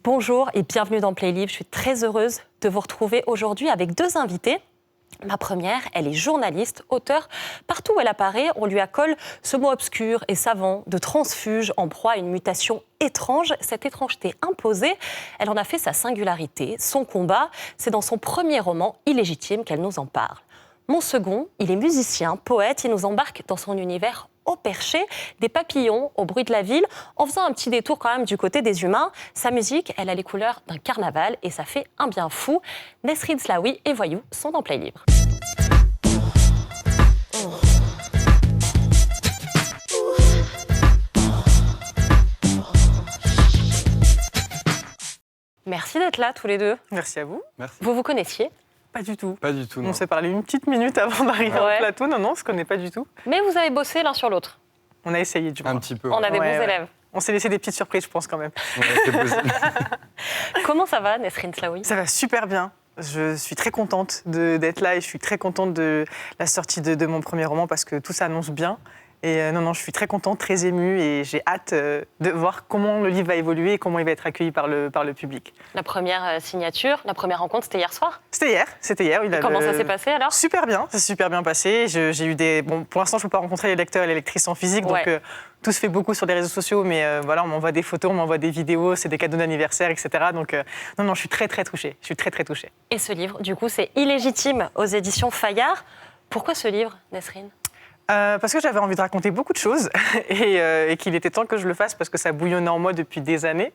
Bonjour et bienvenue dans Playlivre. Je suis très heureuse de vous retrouver aujourd'hui avec deux invités. Ma première, elle est journaliste, auteure. Partout où elle apparaît, on lui accole ce mot obscur et savant de transfuge en proie à une mutation étrange. Cette étrangeté imposée, elle en a fait sa singularité, son combat. C'est dans son premier roman, Illégitime, qu'elle nous en parle. Mon second, il est musicien, poète. Il nous embarque dans son univers au perché, des papillons au bruit de la ville, en faisant un petit détour quand même du côté des humains. Sa musique, elle a les couleurs d'un carnaval et ça fait un bien fou. Nesrine Slaoui et Voyou sont dans Playlivre. Merci d'être là tous les deux. Merci à vous. Merci. Vous vous connaissiez ? Pas du tout. Pas du tout, non. On s'est parlé une petite minute avant d'arriver Ouais. au plateau. Non, on se connaît pas du tout. Mais vous avez bossé l'un sur l'autre. On a essayé du moins. Un petit peu. On a des Ouais, bons ouais. élèves. On s'est laissé des petites surprises, je pense, quand même. Ouais, c'est possible. Comment ça va, Nesrine Slaoui ? Ça va super bien. Je suis très contente d'être là et je suis très contente de la sortie de mon premier roman parce que tout s'annonce bien. Et non, je suis très contente, très émue et j'ai hâte de voir comment le livre va évoluer et comment il va être accueilli par le public. La première signature, la première rencontre, c'était hier soir. C'était hier. Comment ça s'est passé alors ? Super bien, ça s'est super bien passé. J'ai eu des... Bon, pour l'instant, je ne peux pas rencontrer les lecteurs et les lectrices en physique, Ouais. donc tout se fait beaucoup sur les réseaux sociaux, mais voilà, on m'envoie des photos, on m'envoie des vidéos, c'est des cadeaux d'anniversaire, etc. Donc non, je suis très touchée. Je suis très touchée. Et ce livre, du coup, c'est Illégitime aux éditions Fayard. Pourquoi ce livre, Nesrine ? Parce que j'avais envie de raconter beaucoup de choses et qu'il était temps que je le fasse parce que ça bouillonnait en moi depuis des années.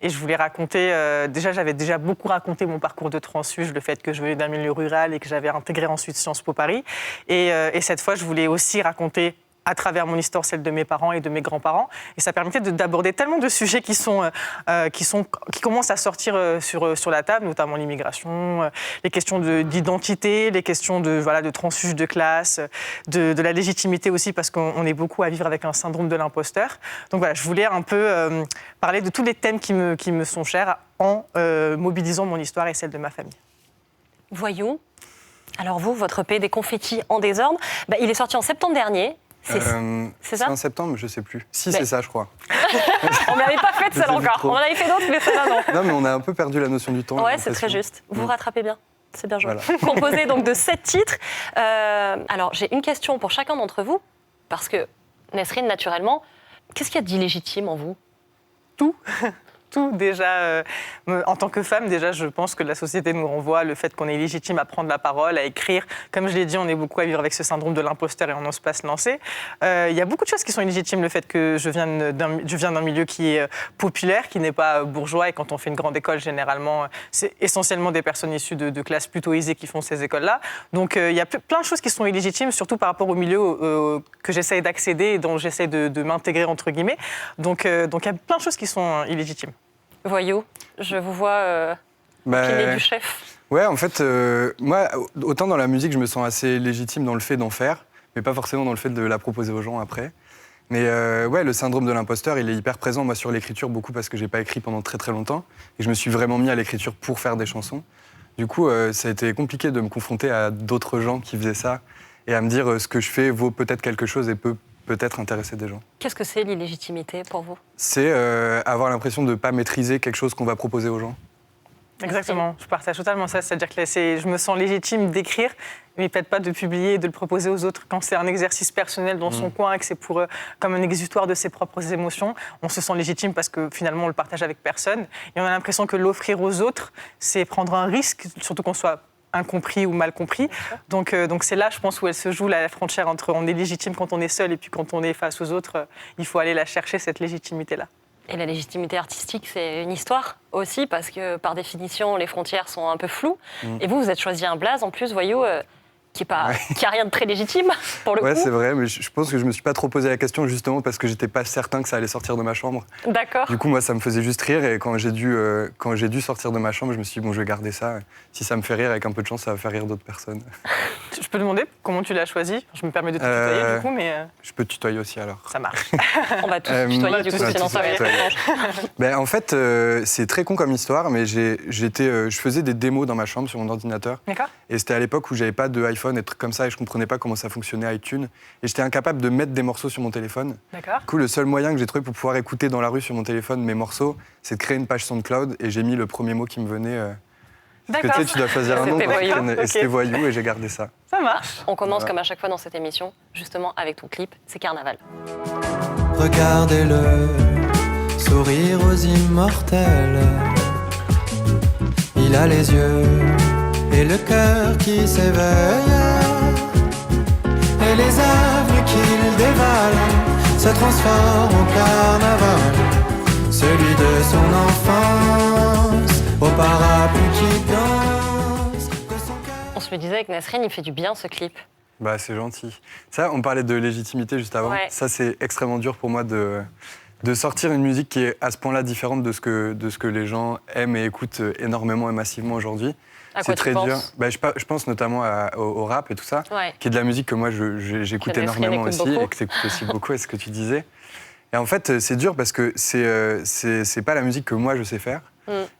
Et je voulais raconter, j'avais déjà beaucoup raconté mon parcours de transfuge, le fait que je venais d'un milieu rural et que j'avais intégré ensuite Sciences Po Paris. Et cette fois, je voulais aussi raconter à travers mon histoire, celle de mes parents et de mes grands-parents. Et ça permettait d'aborder tellement de sujets qui commencent à sortir sur la table, notamment l'immigration, les questions d'identité, les questions de transfuge de classe, de la légitimité aussi, parce qu'on est beaucoup à vivre avec un syndrome de l'imposteur. Donc voilà, je voulais un peu parler de tous les thèmes qui me sont chers en mobilisant mon histoire et celle de ma famille. Voyons. Alors vous, votre EP des confettis en désordre, il est sorti en septembre dernier. C'est ça ? C'est en septembre, je sais plus. Si, Mais- c'est ça, je crois. On n'avait pas fait de Je celle sais plus encore. trop. On en avait fait d'autres, mais celle-là, non. Non, mais on a un peu perdu la notion du temps. Ouais, j'ai c'est très l'impression. juste. Vous vous rattrapez bien. C'est bien joué. Voilà. Composé donc de 7 titres. Alors, j'ai une question pour chacun d'entre vous, parce que, Nesrine, naturellement, qu'est-ce qu'il y a d'illégitime en vous ? Tout, déjà, en tant que femme, déjà, je pense que la société nous renvoie le fait qu'on est légitime à prendre la parole, à écrire. Comme je l'ai dit, on est beaucoup à vivre avec ce syndrome de l'imposteur et on n'ose pas se lancer. Il y a beaucoup de choses qui sont illégitimes. Le fait que je viens d'un milieu qui est populaire, qui n'est pas bourgeois. Et quand on fait une grande école, généralement, c'est essentiellement des personnes issues de classes plutôt aisées qui font ces écoles-là. Donc, il y a plein de choses qui sont illégitimes, surtout par rapport au milieu que j'essaie d'accéder et dont j'essaie de m'intégrer, entre guillemets. Donc, il y a plein de choses qui sont illégitimes. Voyou, je vous vois opiner du chef. Ouais, en fait, moi, autant dans la musique, je me sens assez légitime dans le fait d'en faire, mais pas forcément dans le fait de la proposer aux gens après. Mais ouais, le syndrome de l'imposteur, il est hyper présent, moi, sur l'écriture, beaucoup parce que j'ai pas écrit pendant très longtemps. Et je me suis vraiment mis à l'écriture pour faire des chansons. Du coup, ça a été compliqué de me confronter à d'autres gens qui faisaient ça et à me dire ce que je fais vaut peut-être quelque chose et peut peut-être intéresser des gens. Qu'est-ce que c'est l'illégitimité pour vous ? C'est avoir l'impression de ne pas maîtriser quelque chose qu'on va proposer aux gens. Exactement, je partage totalement ça. C'est-à-dire que là, je me sens légitime d'écrire, mais peut-être pas de publier et de le proposer aux autres. Quand c'est un exercice personnel dans son coin et que c'est comme un exutoire de ses propres émotions, on se sent légitime parce que finalement, on le partage avec personne. Et on a l'impression que l'offrir aux autres, c'est prendre un risque, surtout qu'on soit incompris ou mal compris. Donc c'est là, je pense, où elle se joue la frontière entre on est légitime quand on est seul et puis quand on est face aux autres, il faut aller la chercher, cette légitimité-là. Et la légitimité artistique, c'est une histoire aussi, parce que par définition, les frontières sont un peu floues. Et vous êtes choisi un blaze, en plus, Voyou, qui a rien de très légitime, pour le Ouais, coup. c'est vrai, mais je pense que je me suis pas trop posé la question justement parce que j'étais pas certain que ça allait sortir de ma chambre. D'accord. Du coup, moi, ça me faisait juste rire et quand j'ai dû sortir de ma chambre, je me suis dit, bon, je vais garder ça. Si ça me fait rire, avec un peu de chance, ça va faire rire d'autres personnes. Je peux demander comment tu l'as choisi? Je me permets de te tutoyer du coup, mais Je peux te tutoyer aussi alors. ça marche. On va tous tutoyer du coup, sinon ça va être étrange. En fait, c'est très con comme histoire, mais je faisais des démos dans ma chambre sur mon ordinateur. D'accord. Et c'était à l'époque où j'avais pas de iPhone et trucs comme ça, et je comprenais pas comment ça fonctionnait iTunes. Et j'étais incapable de mettre des morceaux sur mon téléphone. D'accord. Du coup, le seul moyen que j'ai trouvé pour pouvoir écouter dans la rue sur mon téléphone mes morceaux, c'est de créer une page SoundCloud, et j'ai mis le premier mot qui me venait. Parce que tu sais, tu dois choisir un nom. C'était Voyou. Et c'était Voyou, et j'ai gardé ça. Ça marche. On commence comme à chaque fois dans cette émission, justement avec ton clip, c'est Carnaval. Regardez-le, sourire aux immortels. Il a les yeux et le cœur qui s'éveille. Et les œuvres qu'il dévale se transforment en carnaval. Celui de son enfance, au parapluie qui danse. On se le disait avec Nesrine, il fait du bien ce clip. Bah, c'est gentil. Ça, on parlait de légitimité juste avant. Ouais. Ça, c'est extrêmement dur pour moi de sortir une musique qui est à ce point-là différente de ce que les gens aiment et écoutent énormément et massivement aujourd'hui. À C'est quoi tu très dur. penses? Je pense notamment au rap et tout ça, Ouais. qui est de la musique que moi j'écoute Que Nesrine énormément écoute aussi beaucoup. et que tu écoutes aussi beaucoup, est ce que tu disais. Et en fait, c'est dur parce que c'est pas la musique que moi je sais faire.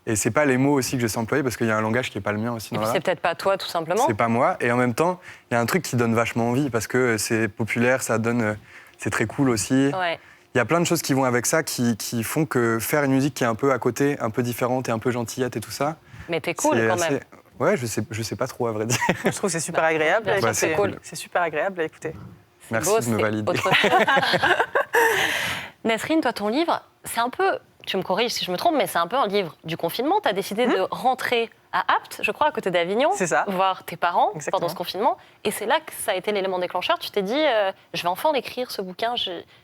Et c'est pas les mots aussi que je sais employer parce qu'il y a un langage qui est pas le mien aussi Et dans puis la c'est peut-être pas toi tout simplement. C'est pas moi. Et en même temps, il y a un truc qui donne vachement envie parce que c'est populaire, ça donne, c'est très cool aussi. Ouais. Il y a plein de choses qui vont avec ça, qui font que faire une musique qui est un peu à côté, un peu différente et un peu gentillette et tout ça. Mais t'es cool c'est quand même. Ouais, je sais pas trop à vrai dire. Je trouve que c'est super agréable. bien sûr, Bah, c'est cool. C'est super agréable à écouter. C'est Merci beau, de me c'est valider. autre chose. Nesrine, toi ton livre, c'est un peu, tu me corriges si je me trompe, mais c'est un peu un livre du confinement. Tu as décidé de rentrer à Apt, je crois, à côté d'Avignon, C'est ça. voir tes parents Exactement. pendant ce confinement. Et c'est là que ça a été l'élément déclencheur. Tu t'es dit, je vais enfin l'écrire, ce bouquin,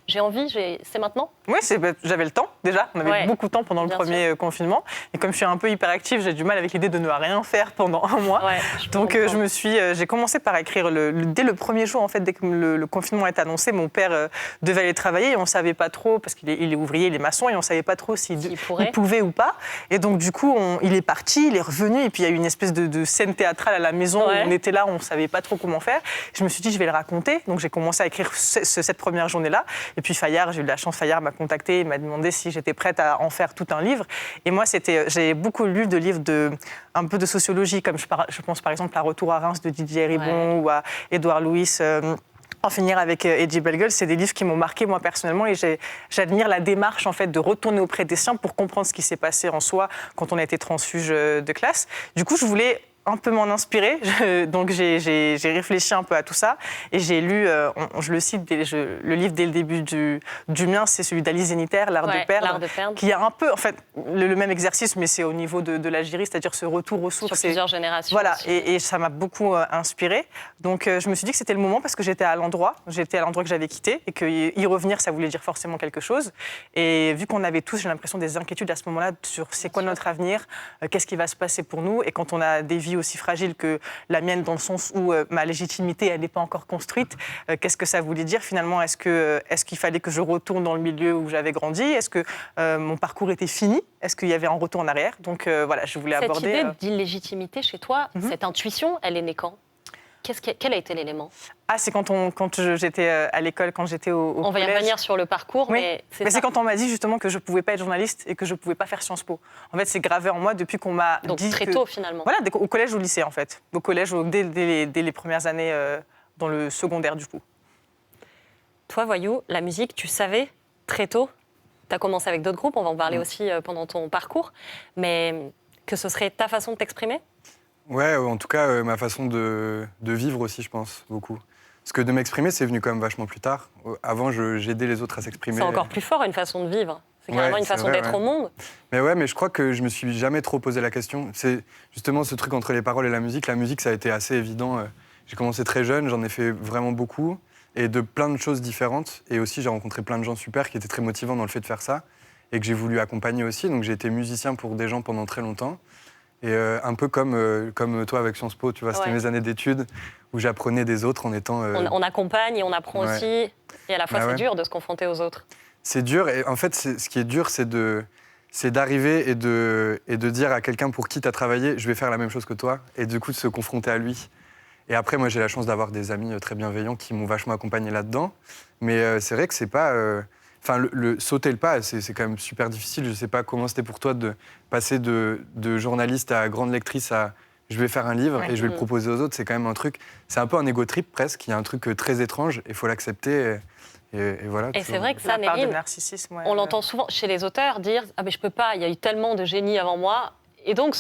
j'ai envie, c'est maintenant. Oui, j'avais le temps déjà. On avait Ouais. beaucoup de temps pendant le Bien premier confinement. Et comme je suis un peu hyperactive, j'ai du mal avec l'idée de ne rien faire pendant un mois. Ouais, je Donc comprends. j'ai commencé par écrire dès le premier jour en fait, dès que le confinement est annoncé, mon père devait aller travailler et on savait pas trop parce qu'il est ouvrier, il est maçon et on savait pas trop s'il S'il pourrait. il pouvait ou pas. Et donc du coup il est parti, il est revenu et puis il y a eu une espèce de scène théâtrale à la maison Ouais. où on était là, on savait pas trop comment faire. Je me suis dit je vais le raconter. Donc j'ai commencé à écrire cette première journée-là. Et puis Fayard, j'ai eu de la chance, Fayard m'a contacté, il m'a demandé si j'étais prête à en faire tout un livre. Et moi j'ai beaucoup lu de livres un peu de sociologie, comme je pense par exemple à Retour à Reims de Didier Ribon ou à Édouard Louis. En finir avec Eddie Bellegueule, c'est des livres qui m'ont marqué moi personnellement et j'admire la démarche en fait de retourner auprès des siens pour comprendre ce qui s'est passé en soi quand on a été transfuge de classe. Du coup, je voulais un peu m'en inspirer, donc j'ai réfléchi un peu à tout ça et j'ai lu, je le cite, le livre dès le début du mien, c'est celui d'Alice Zénitaire, L'art Ouais, de perdre, L'art de perdre. qui a un peu en fait le même exercice mais c'est au niveau de l'Algérie, c'est-à-dire ce retour aux sources. Sur plusieurs générations. Voilà, aussi. et ça m'a beaucoup inspirée. Donc je me suis dit que c'était le moment parce que j'étais à l'endroit que j'avais quitté et qu'y revenir, ça voulait dire forcément quelque chose. Et vu qu'on avait tous, j'ai l'impression, des inquiétudes à ce moment-là sur c'est quoi notre avenir, qu'est-ce qui va se passer pour nous. Et quand on a des vies aussi fragiles que la mienne, dans le sens où ma légitimité, elle n'est pas encore construite, qu'est-ce que ça voulait dire finalement? Est-ce qu'il fallait que je retourne dans le milieu où j'avais grandi? Est-ce que mon parcours était fini? Est-ce qu'il y avait un retour en arrière? Donc voilà, je voulais Cette aborder... idée d'illégitimité chez toi, cette intuition, elle est née quand? Quel a été l'élément? Ah, c'est quand j'étais à l'école, quand j'étais au On va y collège. revenir sur le parcours, Oui. mais Mais c'est quand on m'a dit justement que je ne pouvais pas être journaliste et que je ne pouvais pas faire Sciences Po. En fait, c'est gravé en moi depuis qu'on m'a Donc dit très que... tôt finalement. Voilà, au collège ou au lycée en fait. Au collège, dès les premières années dans le secondaire du coup. Toi, Voyou, la musique, tu savais très tôt, tu as commencé avec d'autres groupes, on va en parler aussi pendant ton parcours, mais que ce serait ta façon de t'exprimer? Ouais, en tout cas, ma façon de vivre aussi, je pense, beaucoup. Parce que de m'exprimer, c'est venu quand même vachement plus tard. Avant, j'aidais les autres à s'exprimer. C'est encore plus fort, une façon de vivre. C'est Ouais, carrément une c'est façon vrai, d'être ouais. au monde. Mais je crois que je me suis jamais trop posé la question. C'est justement ce truc entre les paroles et la musique. La musique, ça a été assez évident. J'ai commencé très jeune, j'en ai fait vraiment beaucoup. Et de plein de choses différentes. Et aussi, j'ai rencontré plein de gens super qui étaient très motivants dans le fait de faire ça. Et que j'ai voulu accompagner aussi. Donc j'ai été musicien pour des gens pendant très longtemps. Et un peu comme toi avec Sciences Po, tu vois, c'était Ouais. mes années d'études où j'apprenais des autres en étant... On accompagne et on apprend Ouais. aussi. Et à la fois, Bah c'est ouais. dur de se confronter aux autres. C'est dur, et en fait, ce qui est dur, c'est d'arriver et de dire à quelqu'un pour qui tu as travaillé, je vais faire la même chose que toi, et du coup de se confronter à lui. Et après, moi, j'ai la chance d'avoir des amis très bienveillants qui m'ont vachement accompagné là-dedans. Mais c'est vrai que c'est pas... Enfin, sauter le pas, c'est quand même super difficile. Je sais pas comment c'était pour toi de passer de journaliste à grande lectrice à je vais faire un livre et je vais le proposer aux autres. C'est quand même un truc... C'est un peu un ego trip presque. Il y a un truc très étrange. Il faut l'accepter. Et voilà. Et c'est vrai que ça, La part de Nérine, narcissisme, ouais. on l'entend souvent chez les auteurs dire « Ah mais je peux pas, il y a eu tellement de génies avant moi ». Et donc,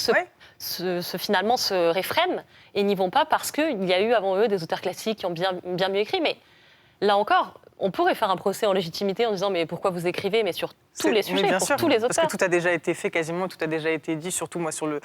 finalement, se réfrènent et n'y vont pas parce qu'il y a eu avant eux des auteurs classiques qui ont bien mieux écrit. Mais là encore, on pourrait faire un procès en légitimité en disant « Mais pourquoi vous écrivez ?» Mais sur tous les sujets, bien pour sûr, tous les auteurs. Parce que tout a déjà été fait quasiment, tout a déjà été dit. Surtout moi, sur le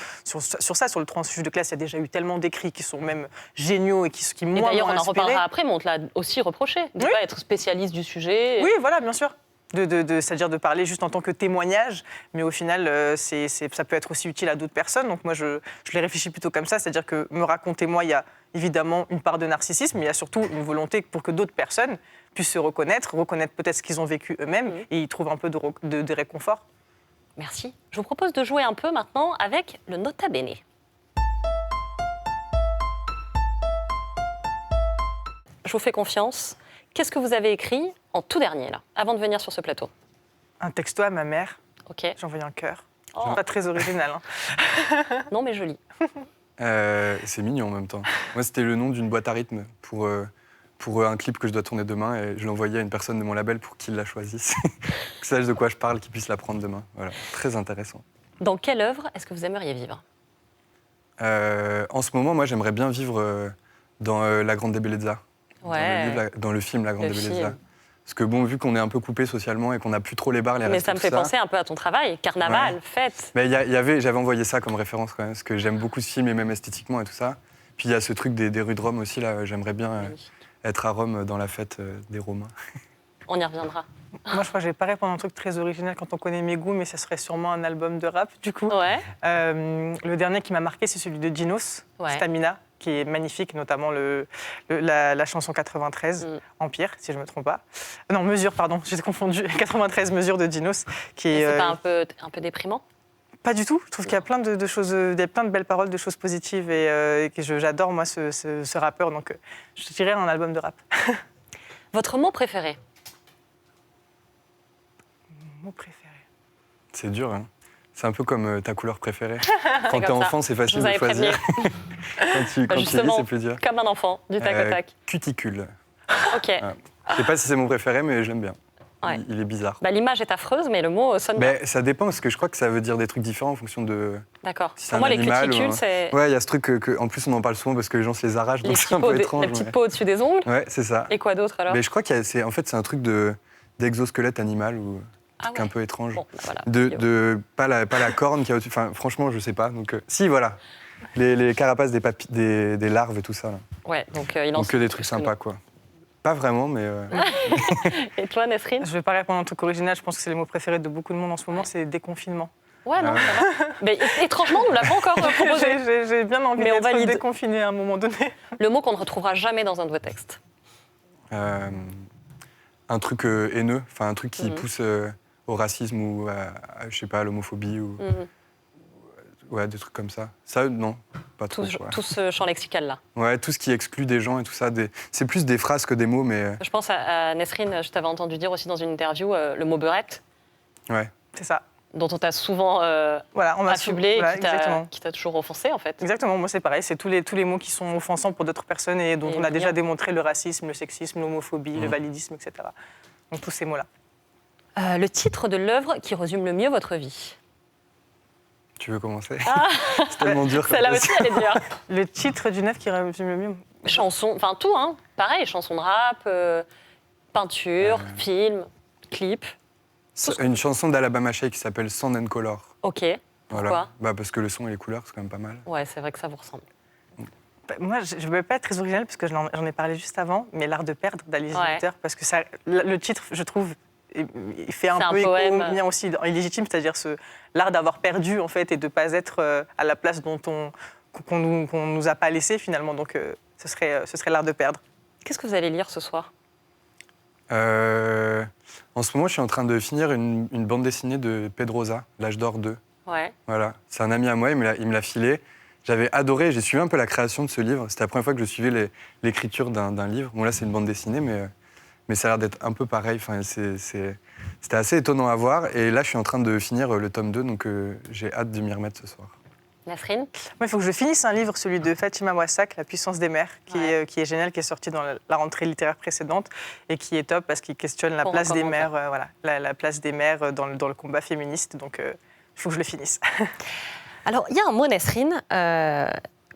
transfuge de classe, il y a déjà eu tellement d'écrits qui sont même géniaux et qui moi, d'ailleurs, m'ont on en inspiré. reparlera après, mais on te l'a aussi reproché de ne pas être spécialiste du sujet. Oui, voilà, bien sûr. C'est-à-dire de parler juste en tant que témoignage, mais au final, ça peut être aussi utile à d'autres personnes. Donc moi, je l'ai réfléchi plutôt comme ça, c'est-à-dire que me raconter moi, il y a évidemment une part de narcissisme, mais il y a surtout une volonté pour que d'autres personnes puissent se reconnaître peut-être ce qu'ils ont vécu eux-mêmes et y trouvent un peu de réconfort. Merci. Je vous propose de jouer un peu maintenant avec le Nota Bene. Je vous fais confiance. Qu'est-ce que vous avez écrit en tout dernier, là, avant de venir sur ce plateau? Un texto à ma mère, Ok. j'ai envoyé un cœur. Oh. Pas très original. Hein. Non, mais joli. C'est mignon en même temps. Moi, c'était le nom d'une boîte à rythme pour un clip que je dois tourner demain et je l'ai envoyé à une personne de mon label pour qu'il la choisisse, qu'il sache de quoi je parle, qu'il puisse la prendre demain. Voilà, très intéressant. Dans quelle œuvre est-ce que vous aimeriez vivre? En ce moment, moi, j'aimerais bien vivre dans La Grande Bellezza, dans le film La Grande Bellezza. Parce que bon, vu qu'on est un peu coupé socialement et qu'on n'a plus trop les bars, les restos, Mais ça me fait penser un peu à ton travail, carnaval, fête. Mais j'avais envoyé ça comme référence quand même, parce que j'aime beaucoup ce film et même esthétiquement et tout ça. Puis il y a ce truc des rues de Rome aussi, là, j'aimerais bien être à Rome dans la fête des Romains. On y reviendra. Moi, je crois que je vais pas répondre à un truc très original quand on connaît mes goûts, mais ça serait sûrement un album de rap, du coup. Ouais. Le dernier qui m'a marqué, c'est celui de Dinos, Stamina, qui est magnifique, notamment la chanson 93, Empire, si je ne me trompe pas. Non, Mesure, pardon, j'ai confondu. 93 Mesures de Dinos. C'est pas un peu déprimant? Pas du tout. Je trouve qu'il y a plein de choses, il y a plein de belles paroles, de choses positives, et que j'adore, moi, ce rappeur. Donc, je dirais un album de rap. Votre mot préféré? Mon mot préféré. C'est dur, hein. C'est un peu comme ta couleur préférée. Quand t'es comme ça. enfant, c'est facile Je vous de avais choisir. Quand tu lis, c'est plus dur. Comme un enfant, du tac au tac. Cuticule. Ok. Je sais pas si c'est mon préféré, mais je l'aime bien. Ouais. Il est bizarre. Bah, l'image est affreuse, mais le mot sonne bien. Ça dépend, parce que je crois que ça veut dire des trucs différents en fonction de... D'accord. Si c'est Pour un moi, les animal cuticules, c'est Ouais, il y a ce truc que, en plus, on en parle souvent parce que les gens se les arrachent, donc c'est un peu étrange. les petites peaux au-dessus des ongles. Ouais, c'est ça. Et quoi d'autre, alors? Mais je crois que c'est un truc d'exosquelette animal ou un truc un peu étrange. Bon, bah voilà. Pas la corne qui a au-dessus. Enfin, franchement, je sais pas. Donc, si, voilà. Les carapaces des larves et tout ça. Là. Ouais, donc il en Donc que des trucs sympas, quoi. Pas vraiment, mais... Et toi, Nesrine? Je ne vais pas répondre à un truc original, je pense que c'est le mot préféré de beaucoup de monde en ce moment, c'est déconfinement. Ouais, non, ça va. Mais étrangement, nous ne l'avons pas encore proposé. J'ai bien envie d'être déconfiné à un moment donné. Le mot qu'on ne retrouvera jamais dans un de vos textes. Un truc haineux, enfin un truc qui pousse au racisme ou je sais pas, à l'homophobie ou... Ouais, des trucs comme ça. Ça, non, pas trop. Tout ce champ lexical-là. Ouais, tout ce qui exclut des gens et tout ça. C'est plus des phrases que des mots, mais... Je pense à Nesrine, je t'avais entendu dire aussi dans une interview, le mot beurette. Ouais. C'est ça. Dont on t'a souvent affublé et qui t'a toujours offensé, en fait. Exactement, moi c'est pareil, c'est tous les mots qui sont offensants pour d'autres personnes et dont on a déjà démontré le racisme, le sexisme, l'homophobie, le validisme, etc. Donc tous ces mots-là. Le titre de l'œuvre qui résume le mieux votre vie? Tu veux commencer? C'est tellement dur. Celle-là aussi, elle est dure. Le titre d'une œuvre qui résume le mieux? Chanson, enfin tout, hein. Pareil, chanson de rap, peinture, film, clip. Une chanson d'Alabama Shake qui s'appelle Sound and Color. Ok, pourquoi? Voilà. Parce que le son et les couleurs, c'est quand même pas mal. Ouais, c'est vrai que ça vous ressemble. Moi, je ne vais pas être très originale parce que j'en ai parlé juste avant, mais L'Art de perdre d'Alice Winter, parce que le titre, je trouve, il fait un peu écho au mien aussi, illégitime, c'est-à-dire l'art d'avoir perdu en fait et de ne pas être à la place qu'on nous a pas laissé finalement. Donc ce serait L'Art de perdre. Qu'est-ce que vous allez lire ce soir? En ce moment, je suis en train de finir une bande dessinée de Pedrosa, L'Âge d'or 2. Ouais. Voilà, c'est un ami à moi, il me l'a filé. j'avais adoré, j'ai suivi un peu la création de ce livre. C'était la première fois que je suivais l'écriture d'un livre. Bon, là, c'est une bande dessinée, mais ça a l'air d'être un peu pareil. Enfin, c'était assez étonnant à voir. Et là, je suis en train de finir le tome 2, donc j'ai hâte de m'y remettre ce soir. Nasrine? Moi, il faut que je finisse un livre, celui de Fatima Ouassak, La puissance des mers, qui est génial, qui est sorti dans la rentrée littéraire précédente et qui est top parce qu'il questionne la place des mères, la place des mères dans le combat féministe. Donc, il faut que je le finisse. Alors, il y a un mot, Nasrine,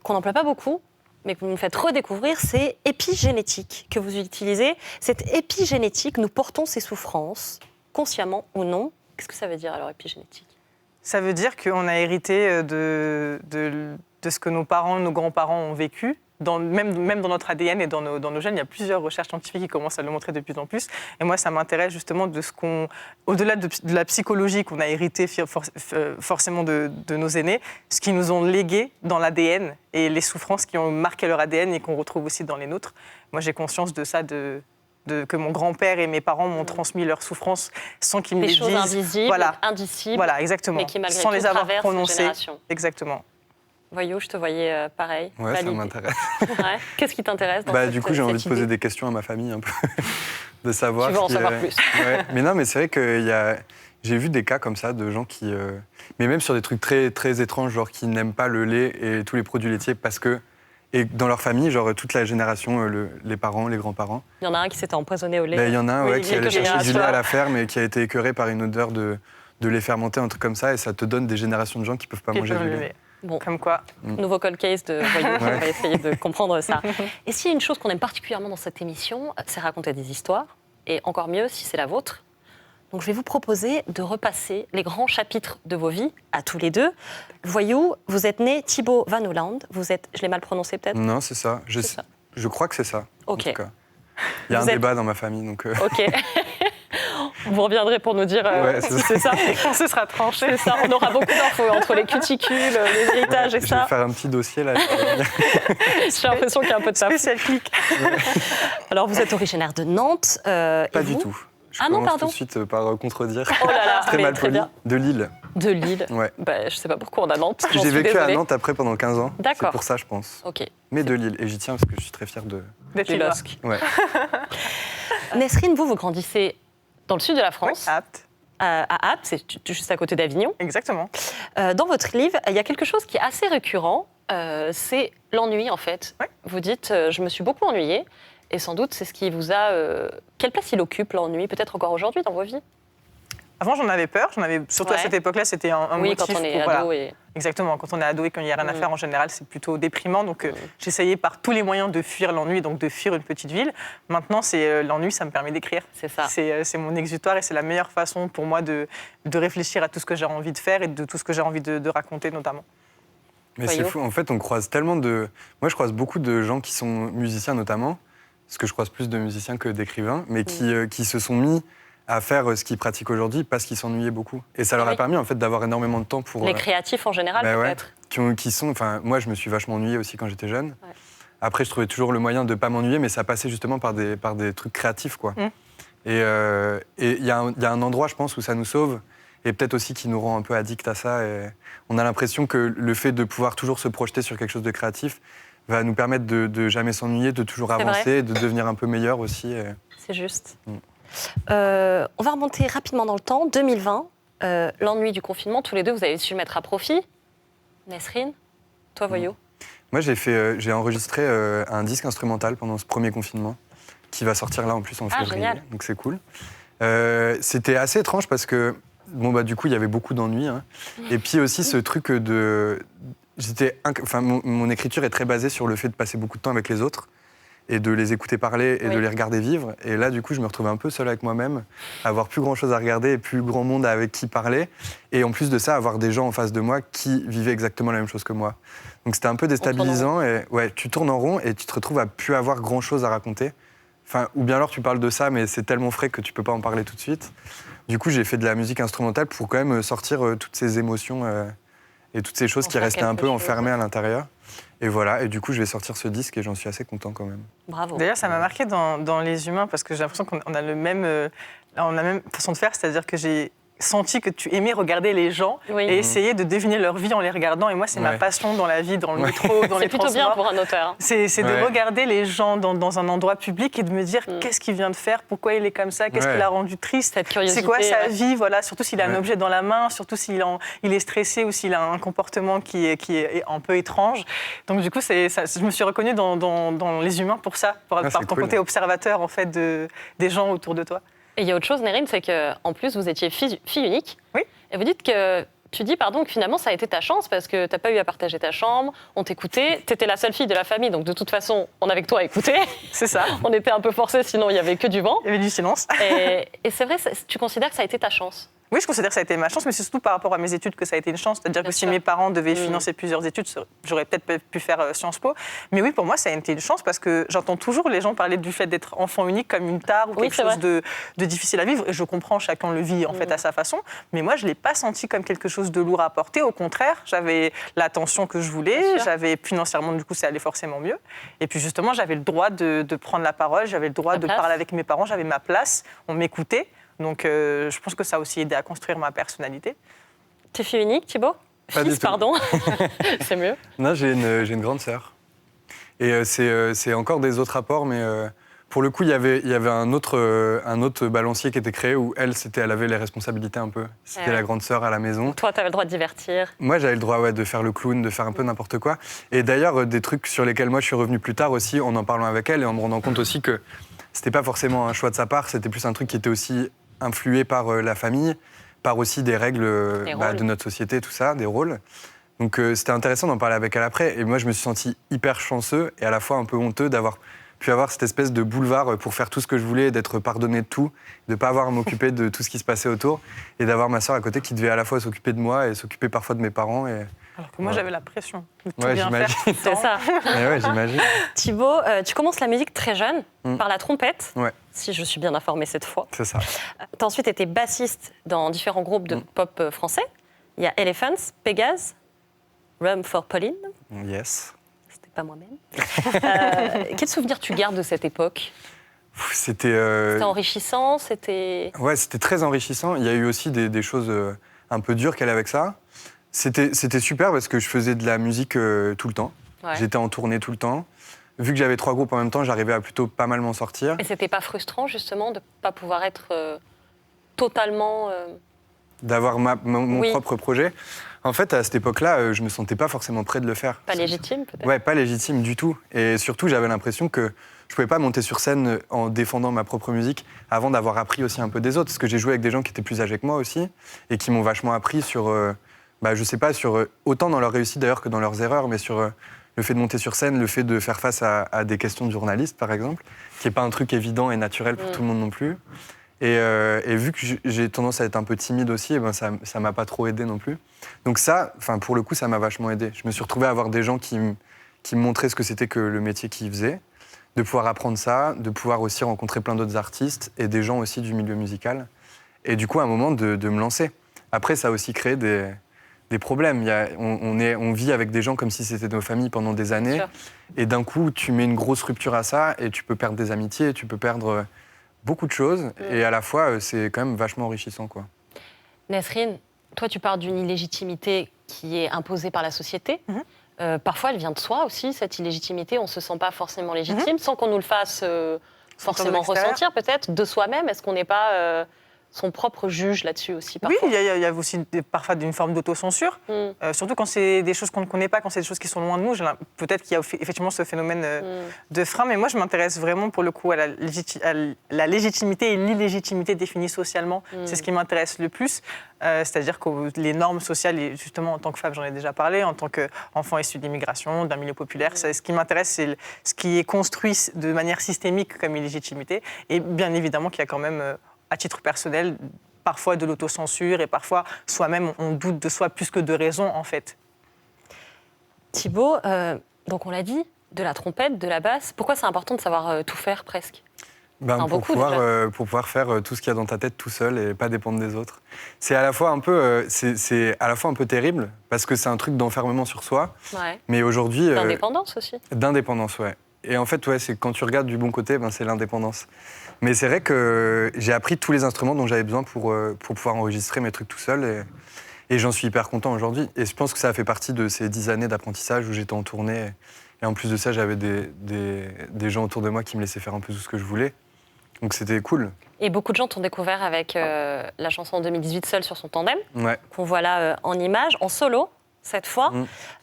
qu'on n'emploie pas beaucoup, mais que vous nous faites redécouvrir, c'est épigénétique, que vous utilisez. Cette épigénétique, nous portons ces souffrances, consciemment ou non. Qu'est-ce que ça veut dire, alors, épigénétique? Ça veut dire qu'on a hérité de ce que nos parents, nos grands-parents ont vécu. Même dans notre ADN et dans nos gènes, il y a plusieurs recherches scientifiques qui commencent à le montrer de plus en plus. Et moi, ça m'intéresse justement de ce au-delà de la psychologie qu'on a hérité forcément de nos aînés, ce qu'ils nous ont légué dans l'ADN et les souffrances qui ont marqué leur ADN et qu'on retrouve aussi dans les nôtres. Moi, j'ai conscience de ça, que mon grand-père et mes parents m'ont transmis leurs souffrances sans qu'ils me les disent. Des choses invisibles, indicibles, voilà, exactement. mais qui malgré sans tout les avoir traversent prononcées. les générations. Exactement. Voyou, je te voyais pareil. Ouais, validé. ça m'intéresse. Ouais. Qu'est-ce qui t'intéresse dans Du coup, j'ai envie de poser des questions à ma famille un peu, de savoir. Tu veux en savoir plus. Ouais. Mais non, mais c'est vrai que j'ai vu des cas comme ça de gens qui, mais même sur des trucs très très étranges, genre qui n'aiment pas le lait et tous les produits laitiers parce que et dans leur famille, genre toute la génération, les parents, les grands-parents. Il y en a un qui s'était empoisonné au lait. Il y en a un qui allait chercher du lait générations. à la ferme et qui a été écœuré par une odeur de lait fermenté, un truc comme ça, et ça te donne des générations de gens qui peuvent pas manger du lait. Bon. Comme quoi. Nouveau cold case de Voyou, on va essayer de comprendre ça. Et s'il y a une chose qu'on aime particulièrement dans cette émission, c'est raconter des histoires, et encore mieux si c'est la vôtre. Donc je vais vous proposer de repasser les grands chapitres de vos vies, à tous les deux. Voyou, vous êtes né Thibaut Van Holland, je l'ai mal prononcé peut-être? Non, c'est ça. Je crois que c'est ça. Ok. En tout cas. Il y a un débat dans ma famille, donc... Ok. Vous reviendrez pour nous dire si c'est ça. Ce sera tranché. C'est ça, on aura beaucoup d'infos entre les cuticules, les héritages et Je ça. vais faire un petit dossier là. J'ai l'impression qu'il y a un peu de ça. Spécial clic. Alors, vous êtes originaire de Nantes. Pas du tout. Je commence tout de suite par contredire. Oh là là, très mal très poli. bien. De Lille. De Lille. Ouais. Je sais pas pourquoi on a Nantes. J'en J'ai suis vécu désolée. à Nantes après pendant 15 ans. D'accord. C'est pour ça, je pense. Ok. Mais de Lille. Et j'y tiens parce que je suis très fier de... D'être Du là. LOSC. Ouais. Nesrine, vous grandissez dans le sud de la France, Oui, apte. à Apt, c'est juste à côté d'Avignon. Exactement. Dans votre livre, il y a quelque chose qui est assez récurrent, c'est l'ennui en fait. Ouais. Vous dites, je me suis beaucoup ennuyée, et sans doute c'est ce qui vous a... Quelle place il occupe l'ennui, peut-être encore aujourd'hui dans vos vies? Avant, j'en avais peur. Surtout à Ouais. cette époque-là, c'était un Oui, motif. quand on est pour- ado. voilà. Et... Exactement. Quand on est ado et qu'il n'y a rien à faire, en général, c'est plutôt déprimant. Donc, j'essayais par tous les moyens de fuir l'ennui, donc de fuir une petite ville. Maintenant, l'ennui, ça me permet d'écrire. C'est ça. C'est mon exutoire et c'est la meilleure façon pour moi de réfléchir à tout ce que j'ai envie de faire et de tout ce que j'ai envie de raconter, notamment. Mais Voyou. c'est fou. En fait, on croise tellement de... Moi, je croise beaucoup de gens qui sont musiciens notamment, parce que je croise plus de musiciens que d'écrivains, mais qui se sont mis à faire ce qu'ils pratiquent aujourd'hui parce qu'ils s'ennuyaient beaucoup. Et ça leur a Oui. permis en fait d'avoir énormément de temps pour... Les créatifs en général, peut-être. Qui sont... Enfin, moi, je me suis vachement ennuyé aussi quand j'étais jeune. Ouais. Après, je trouvais toujours le moyen de ne pas m'ennuyer, mais ça passait justement par des trucs créatifs, quoi. Et il y a un endroit, je pense, où ça nous sauve, et peut-être aussi qui nous rend un peu addicts à ça. Et on a l'impression que le fait de pouvoir toujours se projeter sur quelque chose de créatif va nous permettre de jamais s'ennuyer, de toujours C'est avancer, de devenir un peu meilleur aussi. Et... C'est juste. On va remonter rapidement dans le temps. 2020, l'ennui du confinement, tous les deux, vous avez su le mettre à profit. Nesrine, toi, Voyou. Moi, j'ai enregistré un disque instrumental pendant ce premier confinement, qui va sortir là en plus en février, génial. donc c'est cool. C'était assez étrange parce que, du coup, il y avait beaucoup d'ennuis. Hein. Et puis aussi ce truc de... mon écriture est très basée sur le fait de passer beaucoup de temps avec les autres et de les écouter parler et de les regarder vivre. Et là, du coup, je me retrouvais un peu seul avec moi-même, avoir plus grand-chose à regarder et plus grand monde avec qui parler. Et en plus de ça, avoir des gens en face de moi qui vivaient exactement la même chose que moi. Donc c'était un peu déstabilisant. Et ouais, tu tournes en rond et tu te retrouves à plus avoir grand-chose à raconter. Enfin, ou bien alors tu parles de ça, mais c'est tellement frais que tu peux pas en parler tout de suite. Du coup, j'ai fait de la musique instrumentale pour quand même sortir toutes ces émotions et toutes ces choses qui restaient un peu enfermées à l'intérieur. Et voilà, et du coup, je vais sortir ce disque et j'en suis assez content quand même. Bravo. D'ailleurs, ça m'a marqué dans Les Humains parce que j'ai l'impression qu'on a la même façon de faire, c'est-à-dire que j'ai senti que tu aimais regarder les gens Oui. et essayer de deviner leur vie en les regardant. Et moi, c'est ma Ouais. passion dans la vie, dans le métro, dans C'est les plutôt bien transports. pour un auteur. hein. C'est Ouais. de regarder les gens dans un endroit public et de me dire qu'est-ce qu'il vient de faire, pourquoi il est comme ça, qu'est-ce Ouais. qui l'a rendu triste, Cette curiosité. c'est quoi sa ouais. vie, voilà, surtout s'il a un Ouais. objet dans la main, surtout s'il il est stressé ou s'il a un comportement qui est un peu étrange. Donc du coup, je me suis reconnue dans les humains pour ça, par c'est ton cool. côté observateur en fait des gens autour de toi. Et il y a autre chose, Nerine, c'est qu'en plus, vous étiez fille unique. Oui. Et vous dites que. Tu dis, pardon, que finalement, ça a été ta chance parce que tu n'as pas eu à partager ta chambre, on t'écoutait, tu étais la seule fille de la famille, donc de toute façon, on avait que toi à écouter. C'est ça. On était un peu forcés, sinon il n'y avait que du vent. Il y avait du silence. Et c'est vrai, tu considères que ça a été ta chance? Oui, je considère que ça a été ma chance, mais c'est surtout par rapport à mes études que ça a été une chance. C'est-à-dire Bien que si sûr. mes parents devaient financer plusieurs études, j'aurais peut-être pu faire Sciences Po. Mais oui, pour moi, ça a été une chance parce que j'entends toujours les gens parler du fait d'être enfant unique comme une tare ou Oui, quelque c'est chose de difficile à vivre. Et je comprends, chacun le vit en fait à sa façon. Mais moi, je ne l'ai pas senti comme quelque chose de lourd à porter. Au contraire, j'avais l'attention que je Bien voulais. sûr. J'avais financièrement, du coup, ça allait forcément mieux. Et puis justement, j'avais le droit de prendre la parole. J'avais le droit Ta de place. parler avec mes parents. J'avais ma place. On m'écoutait. Donc, je pense que ça a aussi aidé à construire ma personnalité. Tu es fille unique, Thibaut? Pas du Fils, tout. pardon. C'est mieux. Non, j'ai une grande sœur. Et c'est encore des autres rapports, mais pour le coup, il y avait un autre balancier qui était créé où elle avait les responsabilités un peu. C'était Ouais. la grande sœur à la maison. Toi, tu avais le droit de divertir. Moi, j'avais le droit de faire le clown, de faire un peu n'importe quoi. Et d'ailleurs, des trucs sur lesquels moi je suis revenu plus tard aussi, en parlant avec elle et en me rendant compte aussi que c'était pas forcément un choix de sa part, c'était plus un truc qui était aussi influé par la famille, par aussi des règles Des rôles. de notre société, tout ça, des rôles. Donc c'était intéressant d'en parler avec elle après. Et moi, je me suis senti hyper chanceux et à la fois un peu honteux d'avoir pu avoir cette espèce de boulevard pour faire tout ce que je voulais, d'être pardonné de tout, de ne pas avoir à m'occuper de tout ce qui se passait autour et d'avoir ma sœur à côté qui devait à la fois s'occuper de moi et s'occuper parfois de mes parents. Et... Alors que moi, Ouais. j'avais la pression de tout Ouais, bien j'imagine. faire. tout le C'est temps. ça. Et ouais, j'imagine. Thibaut, tu commences la musique très jeune, par la trompette, Ouais, si je suis bien informée cette fois. c'est ça. Tu as ensuite été bassiste dans différents groupes de pop français. Il y a Elephants, Pégase, Rum for Pauline. Yes. C'était pas moi-même. Quel souvenir tu gardes de cette époque? C'était C'était enrichissant, c'était... ouais, c'était très enrichissant. Il y a eu aussi des choses un peu dures qu'elle avec ça. C'était super parce que je faisais de la musique tout le temps. Ouais. J'étais en tournée tout le temps. Vu que j'avais 3 groupes en même temps, j'arrivais à plutôt pas mal m'en sortir. Et c'était pas frustrant, justement, de pas pouvoir être totalement... D'avoir mon Oui. propre projet. En fait, à cette époque-là, je me sentais pas forcément prêt de le faire. pas légitime, peut-être? Ouais, pas légitime du tout. Et surtout, j'avais l'impression que je pouvais pas monter sur scène en défendant ma propre musique avant d'avoir appris aussi un peu des autres. Parce que j'ai joué avec des gens qui étaient plus âgés que moi aussi et qui m'ont vachement appris sur, je sais pas, sur autant dans leurs réussites d'ailleurs que dans leurs erreurs, mais sur le fait de monter sur scène, le fait de faire face à des questions de journalistes, par exemple, qui est pas un truc évident et naturel pour tout le monde non plus. Et vu que j'ai tendance à être un peu timide aussi, et ben ça m'a pas trop aidé non plus. Donc ça, pour le coup, ça m'a vachement aidé. Je me suis retrouvé à avoir des gens qui me montraient ce que c'était que le métier qu'ils faisaient, de pouvoir apprendre ça, de pouvoir aussi rencontrer plein d'autres artistes et des gens aussi du milieu musical. Et du coup, à un moment, de me lancer. Après, ça a aussi créé des problèmes. On vit avec des gens comme si c'était nos familles pendant des années. sûr. Et d'un coup, tu mets une grosse rupture à ça et tu peux perdre des amitiés, tu peux perdre beaucoup de choses. Et à la fois, c'est quand même vachement enrichissant, quoi. Nesrine, toi, tu parles d'une illégitimité qui est imposée par la société. Parfois, elle vient de soi aussi, cette illégitimité. On ne se sent pas forcément légitime, sans qu'on nous le fasse forcément de l'extérieur. ressentir, peut-être, de soi-même. Est-ce qu'on n'est pas son propre juge là-dessus aussi, Oui, parfois? il y a aussi parfois une forme d'autocensure, surtout quand c'est des choses qu'on ne connaît pas, quand c'est des choses qui sont loin de nous. Peut-être qu'il y a effectivement ce phénomène de frein, mais moi je m'intéresse vraiment pour le coup à la légitimité et l'illégitimité définies socialement. C'est ce qui m'intéresse le plus, c'est-à-dire que les normes sociales, et justement en tant que femme j'en ai déjà parlé, en tant qu'enfant issu d'immigration, d'un milieu populaire, ce qui m'intéresse c'est ce qui est construit de manière systémique comme illégitimité, et bien évidemment qu'il y a quand même... à titre personnel, parfois de l'autocensure et parfois soi-même on doute de soi plus que de raison en fait. Thibaut, donc on l'a dit, de la trompette, de la basse. Pourquoi c'est important de savoir tout faire presque? Pour beaucoup, pouvoir faire tout ce qu'il y a dans ta tête tout seul et pas dépendre des autres. C'est à la fois un peu, c'est à la fois un peu terrible, parce que c'est un truc d'enfermement sur soi, Ouais. mais aujourd'hui... D'indépendance aussi. D'indépendance, ouais. Et en fait, ouais, c'est quand tu regardes du bon côté, ben, c'est l'indépendance. Mais c'est vrai que j'ai appris tous les instruments dont j'avais besoin pour pouvoir enregistrer mes trucs tout seul. Et j'en suis hyper content aujourd'hui. Et je pense que ça a fait partie de ces 10 années d'apprentissage où j'étais en tournée. Et en plus de ça, j'avais des gens autour de moi qui me laissaient faire un peu tout ce que je voulais. Donc c'était cool. Et beaucoup de gens t'ont découvert avec la chanson 2018 Seul sur son tandem, Ouais. qu'on voit là en images, en solo cette fois.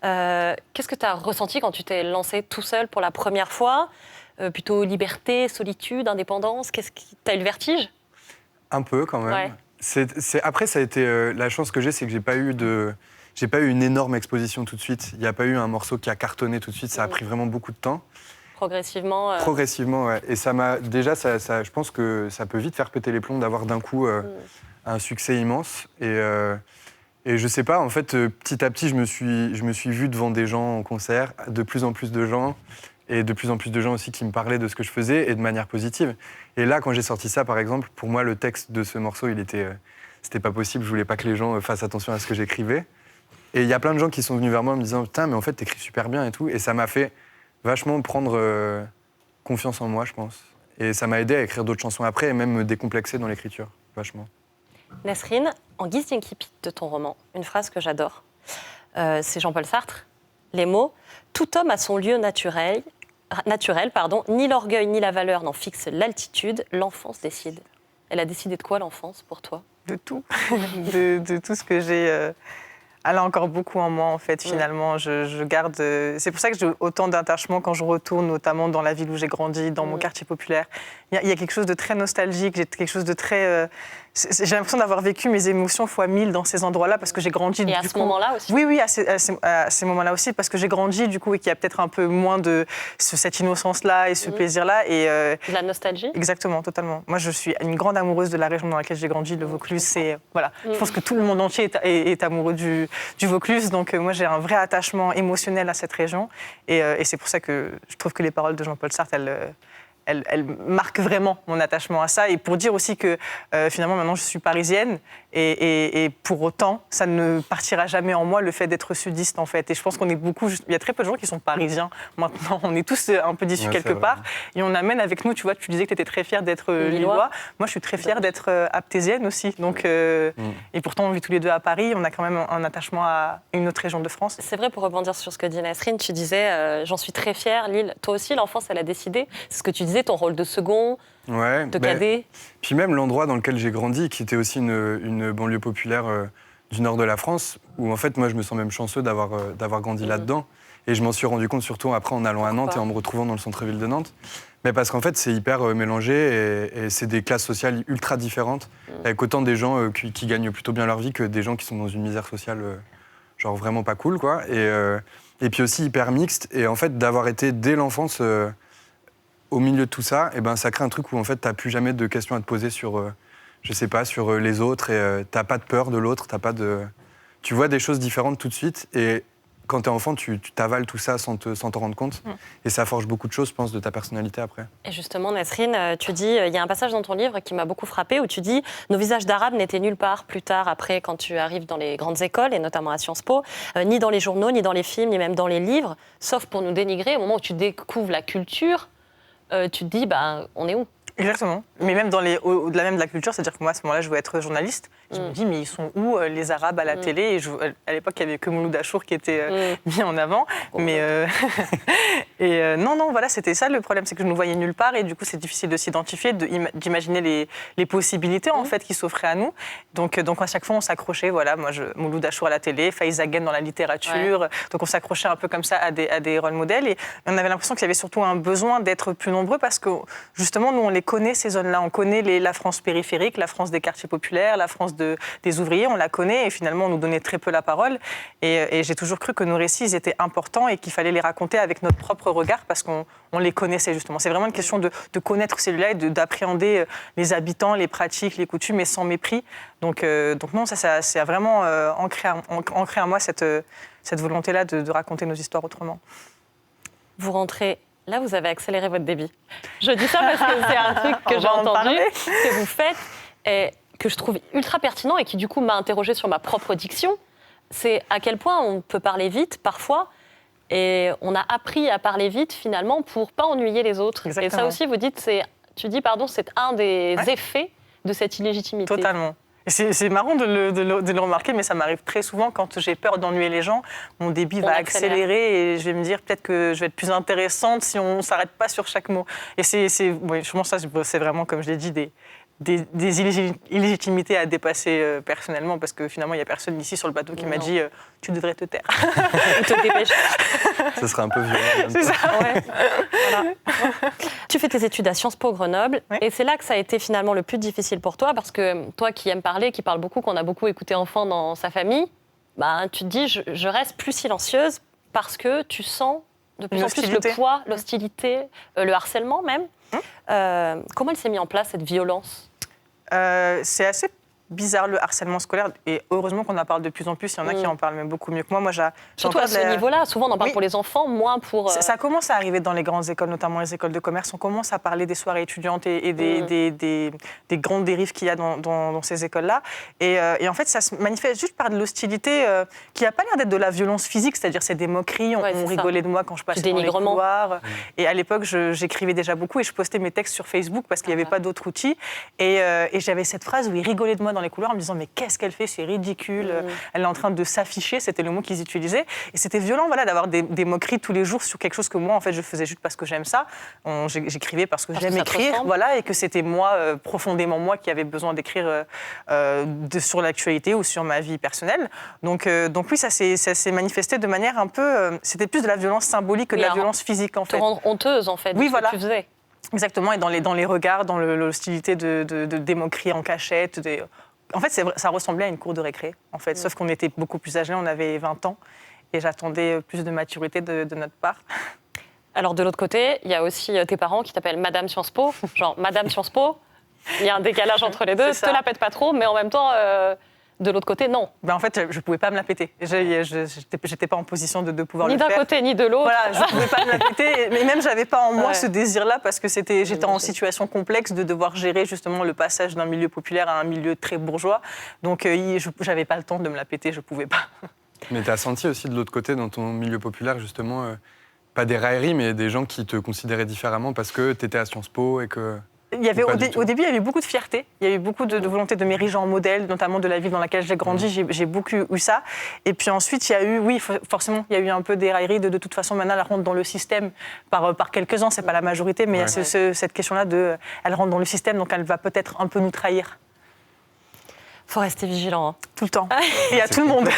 Qu'est-ce que tu as ressenti quand tu t'es lancé tout seul pour la première fois plutôt liberté, solitude, indépendance. T'as eu le vertige? Un peu quand même. Ouais. Après, ça a été la chance que j'ai, c'est que j'ai pas eu une énorme exposition tout de suite. Il n'y a pas eu un morceau qui a cartonné tout de suite. Ça a pris vraiment beaucoup de temps. Progressivement. Progressivement, ouais. Et ça m'a déjà, je pense que ça peut vite faire péter les plombs d'avoir d'un coup un succès immense. Et je sais pas, en fait, petit à petit, je me suis vu devant des gens en concert, de plus en plus de gens. Et de plus en plus de gens aussi qui me parlaient de ce que je faisais et de manière positive. Et là, quand j'ai sorti ça, par exemple, pour moi, le texte de ce morceau, c'était pas possible. Je voulais pas que les gens fassent attention à ce que j'écrivais. Et il y a plein de gens qui sont venus vers moi en me disant « Putain, mais en fait, t'écris super bien et tout ». Et ça m'a fait vachement prendre confiance en moi, je pense. Et ça m'a aidé à écrire d'autres chansons après et même me décomplexer dans l'écriture, vachement. Nesrine, en guise d'incipit de ton roman, une phrase que j'adore, c'est Jean-Paul Sartre. Les mots « Tout homme a son lieu naturel, ni l'orgueil ni la valeur n'en fixent l'altitude, l'enfance décide. » Elle a décidé de quoi, l'enfance, pour toi? De tout. de tout ce que j'ai... Elle a encore beaucoup en moi, en fait, finalement. Je garde... C'est pour ça que j'ai autant d'attachement quand je retourne, notamment dans la ville où j'ai grandi, dans mon quartier populaire. Il y a quelque chose de très nostalgique, j'ai quelque chose de très... J'ai l'impression d'avoir vécu mes émotions fois 1000 dans ces endroits-là parce que j'ai grandi. Et à ce moment-là aussi? Oui, à ces moments-là aussi, parce que j'ai grandi, du coup, et qu'il y a peut-être un peu moins de cette innocence-là et ce plaisir-là. De la nostalgie? Exactement, totalement. Moi, je suis une grande amoureuse de la région dans laquelle j'ai grandi, le Vaucluse. Voilà. Je pense que tout le monde entier est amoureux du Vaucluse. Donc, moi, j'ai un vrai attachement émotionnel à cette région. Et c'est pour ça que je trouve que les paroles de Jean-Paul Sartre, elle marque vraiment mon attachement à ça. Et pour dire aussi que finalement, maintenant, je suis parisienne. Et pour autant, ça ne partira jamais en moi le fait d'être sudiste, en fait. Et je pense qu'on est beaucoup... Il y a très peu de gens qui sont parisiens maintenant. On est tous un peu d'issus quelque part. Et on amène avec nous, tu vois, tu disais que tu étais très fière d'être lillois. Moi, je suis très fière d'être aptésienne aussi. Donc, et pourtant, on vit tous les deux à Paris. On a quand même un attachement à une autre région de France. C'est vrai, pour rebondir sur ce que dit Nesrine, tu disais, j'en suis très fière, Lille. Toi aussi, l'enfance, elle a décidé. C'est ce que tu disais, ton rôle de second, de cadet. Puis même l'endroit dans lequel j'ai grandi, qui était aussi une banlieue populaire du nord de la France, où en fait, moi, je me sens même chanceux d'avoir grandi là-dedans. Et je m'en suis rendu compte surtout après en allant à Nantes et en me retrouvant dans le centre-ville de Nantes. Mais parce qu'en fait, c'est hyper mélangé et c'est des classes sociales ultra différentes, avec autant des gens qui gagnent plutôt bien leur vie que des gens qui sont dans une misère sociale genre vraiment pas cool, quoi. Et puis aussi hyper mixte. Et en fait, d'avoir été dès l'enfance au milieu de tout ça, et ben, ça crée un truc où en fait, t'as plus jamais de questions à te poser sur, je sais pas, sur les autres. Et t'as pas de peur de l'autre, tu vois des choses différentes tout de suite. Et quand t'es enfant, tu t'avales tout ça sans t'en rendre compte. Et ça forge beaucoup de choses, je pense, de ta personnalité après. Et justement, Nesrine, tu dis, il y a un passage dans ton livre qui m'a beaucoup frappée où tu dis « Nos visages d'Arabes n'étaient nulle part plus tard, après, quand tu arrives dans les grandes écoles, et notamment à Sciences Po, ni dans les journaux, ni dans les films, ni même dans les livres, sauf pour nous dénigrer. Au moment où tu découvres la culture, tu te dis, on est où ?» Exactement. Mais même au-delà même de la culture, c'est-à-dire que moi, à ce moment-là, je voulais être journaliste. Je me dis, mais ils sont où les Arabes à la télé? Et à l'époque, il n'y avait que Mouloud Achour qui était mis en avant. Mais non, voilà, c'était ça le problème, c'est que je ne nous voyais nulle part. Et du coup, c'est difficile de s'identifier, d'imaginer les possibilités en fait qui s'offraient à nous. Donc à chaque fois, on s'accrochait. Voilà, moi, Mouloud Achour à la télé, Faiz Aguem dans la littérature. Ouais. Donc on s'accrochait un peu comme ça à des rôles modèles. Et on avait l'impression qu'il y avait surtout un besoin d'être plus nombreux parce que justement, nous, on les connaît, ces zones-là. On connaît la France périphérique, la France des quartiers populaires, la France des ouvriers, on la connaît et finalement on nous donnait très peu la parole et j'ai toujours cru que nos récits ils étaient importants et qu'il fallait les raconter avec notre propre regard parce qu'on les connaissait justement. C'est vraiment une question de connaître ces lieux-là et d'appréhender les habitants, les pratiques, les coutumes mais sans mépris. Donc non, ça c'est vraiment ancré en moi cette volonté-là de raconter nos histoires autrement. Vous rentrez... Là, vous avez accéléré votre débit. Je dis ça parce que c'est un truc que j'ai entendu, que vous faites, et que je trouve ultra pertinent et qui, du coup, m'a interrogée sur ma propre diction. C'est à quel point on peut parler vite, parfois, Et on a appris à parler vite, finalement, pour pas ennuyer les autres. Exactement. Et ça aussi, c'est un des effets de cette illégitimité. Totalement. Et c'est marrant de le remarquer, mais ça m'arrive très souvent quand j'ai peur d'ennuyer les gens. Mon débit va accélérer et je vais me dire peut-être que je vais être plus intéressante si on ne s'arrête pas sur chaque mot. Et je pense que ça, c'est vraiment, comme je l'ai dit, des illégitimités à dépasser personnellement, parce que finalement, il n'y a personne ici sur le bateau qui m'a dit tu devrais te taire. Ou te dépêcher. Ça serait un peu violent. C'est ça. Ouais. Voilà. Tu fais tes études à Sciences Po Grenoble, et c'est là que ça a été finalement le plus difficile pour toi, parce que toi qui aimes parler, qui parle beaucoup, qu'on a beaucoup écouté enfant dans sa famille, tu te dis je reste plus silencieuse parce que tu sens de plus en plus le poids, l'hostilité, le harcèlement même. Comment il s'est mis en place cette violence ? C'est assez bizarre, le harcèlement scolaire, et heureusement qu'on en parle de plus en plus. Il y en a qui en parlent même beaucoup mieux que moi. Surtout à ce niveau-là, souvent on en parle pour les enfants, moins pour... Ça commence à arriver dans les grandes écoles, notamment les écoles de commerce. On commence à parler des soirées étudiantes et des grandes dérives qu'il y a dans ces écoles-là. Et en fait, ça se manifeste juste par de l'hostilité qui n'a pas l'air d'être de la violence physique, c'est-à-dire c'est des moqueries, on rigolait de moi quand je passais dans les couloirs. Et à l'époque, j'écrivais déjà beaucoup et je postais mes textes sur Facebook parce qu'il n'y avait pas d'autres outils. Et j'avais cette phrase où ils rigolaient de moi dans les couloirs en me disant mais qu'est-ce qu'elle fait, c'est ridicule, elle est en train de s'afficher, c'était le mot qu'ils utilisaient, et c'était violent d'avoir des moqueries tous les jours sur quelque chose que moi en fait je faisais juste parce que j'aime ça. J'écrivais parce que j'aime écrire, et que c'était moi, profondément moi, qui avait besoin d'écrire sur l'actualité ou sur ma vie personnelle. Donc oui, ça s'est manifesté de manière un peu, c'était plus de la violence symbolique que de la violence physique en fait. Te rendre honteuse en fait de ce que tu faisais. Exactement, et dans les regards, dans l'hostilité des moqueries en cachette. En fait, ça ressemblait à une cour de récré, en fait. Sauf qu'on était beaucoup plus âgés, on avait 20 ans, et j'attendais plus de maturité de notre part. Alors, de l'autre côté, il y a aussi tes parents qui t'appellent Madame Sciences Po, genre Madame Sciences Po. Il y a un décalage entre les deux, te la pète pas trop, mais en même temps... De l'autre côté, non. En fait, je ne pouvais pas me la péter. Je n'étais pas en position de pouvoir le faire. Ni d'un côté, ni de l'autre. Voilà, je ne pouvais pas me la péter. Mais même, je n'avais pas en moi ce désir-là parce que j'étais en situation complexe de devoir gérer justement le passage d'un milieu populaire à un milieu très bourgeois. Donc, je n'avais pas le temps de me la péter, je ne pouvais pas. Mais tu as senti aussi de l'autre côté, dans ton milieu populaire, justement, pas des railleries, mais des gens qui te considéraient différemment parce que tu étais à Sciences Po et que... Au début, il y avait beaucoup de fierté, il y avait beaucoup de volonté de m'ériger en modèle, notamment de la ville dans laquelle j'ai grandi, j'ai beaucoup eu ça. Et puis ensuite, il y a eu, forcément, il y a eu un peu des railleries de toute façon, maintenant, elle rentre dans le système par quelques-uns, c'est pas la majorité, mais il y a cette question-là elle rentre dans le système, donc elle va peut-être un peu nous trahir. Faut rester vigilant. Hein. Tout le temps. Et à tout le monde.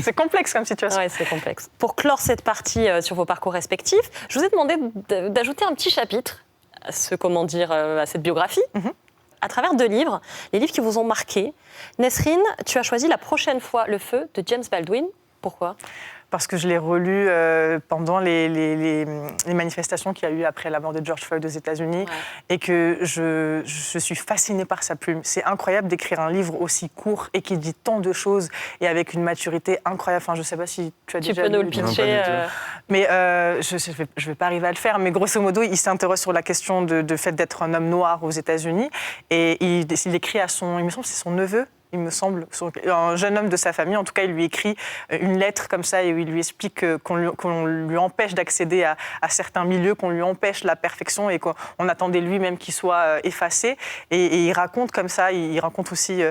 C'est complexe comme situation. Oui, c'est complexe. Pour clore cette partie sur vos parcours respectifs, je vous ai demandé d'ajouter un petit chapitre à cette biographie, à travers 2 livres, les livres qui vous ont marqué. Nesrine, tu as choisi La prochaine fois le feu de James Baldwin. Pourquoi ? Parce que je l'ai relu pendant les manifestations qu'il y a eu après la mort de George Floyd aux États-Unis, et que je suis fascinée par sa plume. C'est incroyable d'écrire un livre aussi court et qui dit tant de choses et avec une maturité incroyable. Enfin, je ne sais pas si tu as déjà lu. Tu peux nous le pitcher. Mais je vais pas arriver à le faire. Mais grosso modo, il s'interroge sur la question de fait d'être un homme noir aux États-Unis, et il écrit à il me semble, c'est son neveu. Il me semble, un jeune homme de sa famille, en tout cas, il lui écrit une lettre comme ça et où il lui explique qu'on lui empêche d'accéder à certains milieux, qu'on lui empêche la perfection et qu'on attendait lui-même qu'il soit effacé. Et il raconte comme ça, il raconte aussi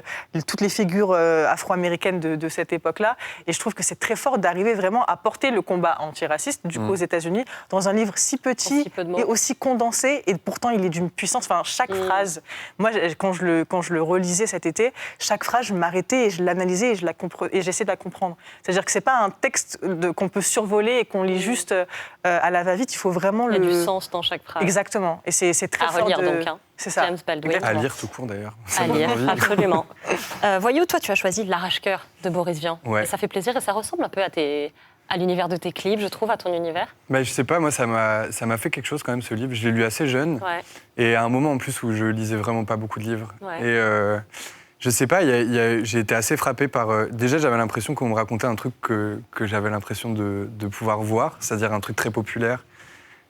toutes les figures afro-américaines de cette époque-là. Et je trouve que c'est très fort d'arriver vraiment à porter le combat antiraciste, du coup, aux États-Unis, dans un livre si petit et aussi condensé. Et pourtant, il est d'une puissance. Enfin, chaque phrase, moi, quand je le relisais cet été, chaque phrase, je m'arrêtais et je l'analysais et j'essayais de la comprendre. C'est-à-dire que c'est pas un texte qu'on peut survoler et qu'on lit juste à la va-vite. Il faut vraiment Il y a du sens dans chaque phrase. Exactement. Et c'est très fort. À relire donc. C'est ça. James Baldwin. À lire tout court d'ailleurs. À lire, absolument. Voyou, toi, tu as choisi L'arrache-cœur de Boris Vian. Ouais. Et ça fait plaisir et ça ressemble un peu à l'univers de tes clips, je trouve, à ton univers. Je sais pas, moi, ça m'a fait quelque chose quand même, ce livre. Je l'ai lu assez jeune. Et à un moment en plus où je lisais vraiment pas beaucoup de livres. Et je sais pas, j'ai été assez frappé par... déjà, j'avais l'impression qu'on me racontait un truc que j'avais l'impression de pouvoir voir, c'est-à-dire un truc très populaire.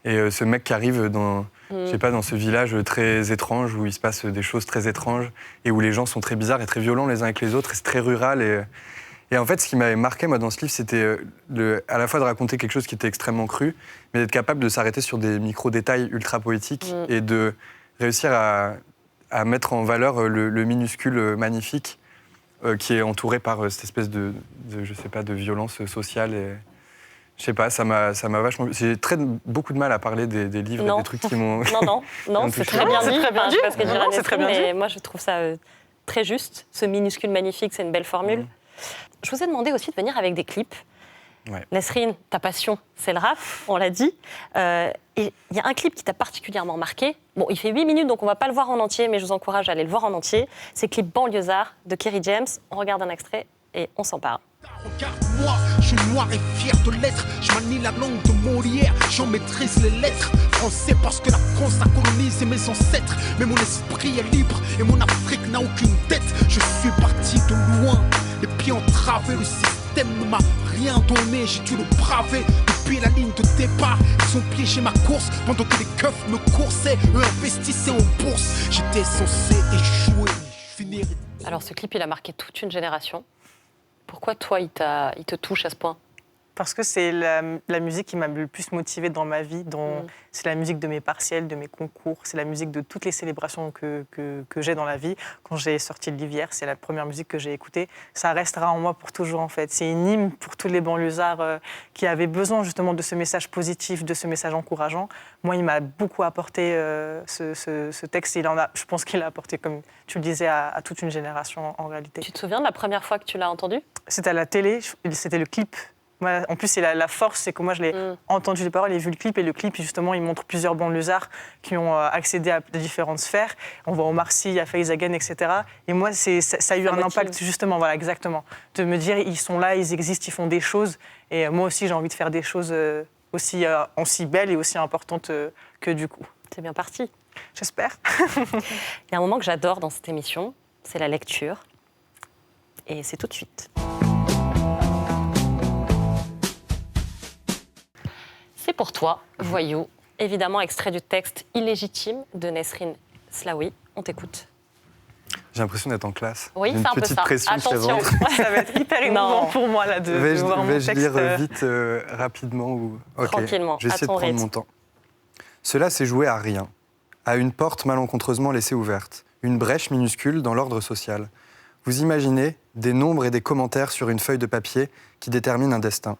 Et ce mec qui arrive dans ce village très étrange où il se passe des choses très étranges et où les gens sont très bizarres et très violents les uns avec les autres, et c'est très rural. Et en fait, ce qui m'avait marqué, moi, dans ce livre, c'était à la fois de raconter quelque chose qui était extrêmement cru, mais d'être capable de s'arrêter sur des micro-détails ultra poétiques et de réussir à mettre en valeur le minuscule magnifique qui est entouré par cette espèce de je sais pas, de violence sociale. Et, je sais pas, ça m'a vachement... J'ai beaucoup de mal à parler des livres et des trucs qui m'ont... Non, c'est très bien dit. très bien dit. Je sais pas ce que dirait C'est très bien Nesrine, mais dit. moi, je trouve ça très juste. Ce minuscule magnifique, c'est une belle formule. Je vous ai demandé aussi de venir avec des clips. Ouais. Nesrine, ta passion, c'est le rap, on l'a dit. Et il y a un clip qui t'a particulièrement marqué. Bon, il fait 8 minutes, donc on va pas le voir en entier, mais je vous encourage à aller le voir en entier. C'est le clip Banlieusard de Kerry James. On regarde un extrait et on s'en parle. Regarde-moi, je suis noir et fier de l'être. Je manie la langue de Molière, j'en maîtrise les lettres. Français parce que la France a colonisé mes ancêtres. Mais mon esprit est libre et mon Afrique n'a aucune dette. Je suis parti de loin, les pieds entravés. Le système ne m'a rien donné, j'ai dû le braver. Depuis la ligne de départ, ils ont piégé ma course. Pendant que les keufs me coursaient, eux investissaient en bourse. J'étais censé échouer, je finirai. Alors ce clip, il a marqué toute une génération. Pourquoi toi, il te touche à ce point ? Parce que c'est la musique qui m'a le plus motivée dans ma vie. C'est la musique de mes partiels, de mes concours. C'est la musique de toutes les célébrations que j'ai dans la vie. Quand j'ai sorti le Livière, c'est la première musique que j'ai écoutée. Ça restera en moi pour toujours, en fait. C'est une hymne pour tous les banlieusards qui avaient besoin justement de ce message positif, de ce message encourageant. Moi, il m'a beaucoup apporté ce texte. Je pense qu'il a apporté, comme tu le disais, à toute une génération en réalité. Tu te souviens de la première fois que tu l'as entendu ? C'était à la télé, c'était le clip. Moi, en plus, c'est la force, c'est que moi, je l'ai entendu les paroles et vu le clip. Et le clip, justement, il montre plusieurs banlieusards qui ont accédé à différentes sphères. On voit Omar Sy, à Faiz Again, etc. Et moi, ça a eu un impact, justement, voilà, exactement. De me dire, ils sont là, ils existent, ils font des choses. Et moi aussi, j'ai envie de faire des choses aussi belles et aussi importantes que du coup. C'est bien parti. J'espère. Il y a un moment que j'adore dans cette émission, c'est la lecture. Et c'est tout de suite. C'est pour toi, Voyou. Évidemment, extrait du texte Illégitime de Nesrine Slaoui. On t'écoute. J'ai l'impression d'être en classe. Oui, J'ai c'est un peu petite ça. pression sur le Attention. ventre. Ça va être hyper émouvant pour moi là, de voir mon Vais-je texte. lire vite, rapidement ou... Ok, Tranquillement, je vais à essayer de ton prendre rythme. mon temps. Cela s'est joué à rien. À une porte malencontreusement laissée ouverte. Une brèche minuscule dans l'ordre social. Vous imaginez des nombres et des commentaires sur une feuille de papier qui déterminent un destin.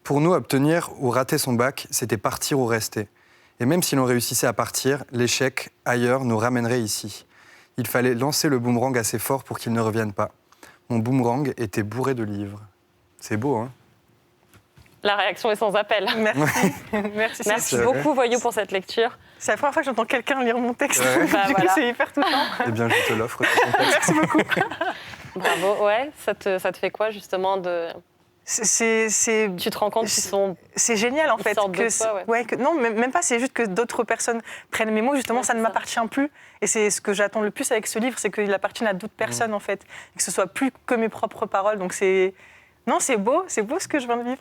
Pour nous, obtenir ou rater son bac, c'était partir ou rester. Et même si l'on réussissait à partir, l'échec, ailleurs, nous ramènerait ici. Il fallait lancer le boomerang assez fort pour qu'il ne revienne pas. Mon boomerang était bourré de livres. C'est beau, hein ? La réaction est sans appel. Merci. Merci. Merci c'est beaucoup, Voyou, pour cette lecture. C'est la première fois que j'entends quelqu'un lire mon texte. Ouais. Bah, du coup, voilà. c'est hyper touchant. Eh bien, je te l'offre. Merci beaucoup. Bravo. Ouais, ça te fait quoi, justement de... Tu te rends compte qu'ils sont... C'est génial en Ils fait. sortent de toi, ouais. Non, même pas, c'est juste que d'autres personnes prennent mes mots, justement, Ouais, ça ne c'est ça. m'appartient plus. Et c'est ce que j'attends le plus avec ce livre, c'est qu'il appartienne à d'autres personnes en fait. Et que ce soit plus que mes propres paroles. Donc c'est. Non, c'est beau ce que je viens de vivre.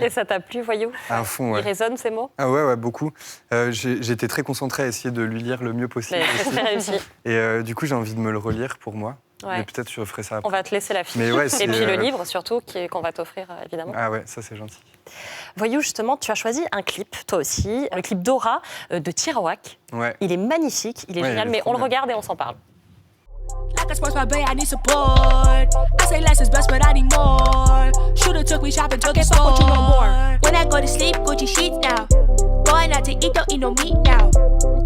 Et ça t'a plu, Voyou ? À fond, Il ouais. résonne, ces mots ? Ah ouais, beaucoup. J'étais très concentré à essayer de lui lire le mieux possible. Mais c'est très réussi. Et du coup, j'ai envie de me le relire pour moi. Ouais. Mais peut-être je ferai ça après. On va te laisser la fiche. Mais ouais, Et c'est, puis le livre, surtout, qu'on va t'offrir, évidemment. Ah ouais, ça c'est gentil. Voyou, justement, tu as choisi un clip, toi aussi, le clip Dora de Tirawak. Ouais. Il est magnifique, il est Ouais, génial, il est mais trop on le bien. regarde et on s'en parle. Like a sports my bay, I need support. I say less is best, but I need more. Should've took me shopping, took it fuck with you no more. When I go to sleep, Gucci sheets now. Going out to eat, don't eat no meat now.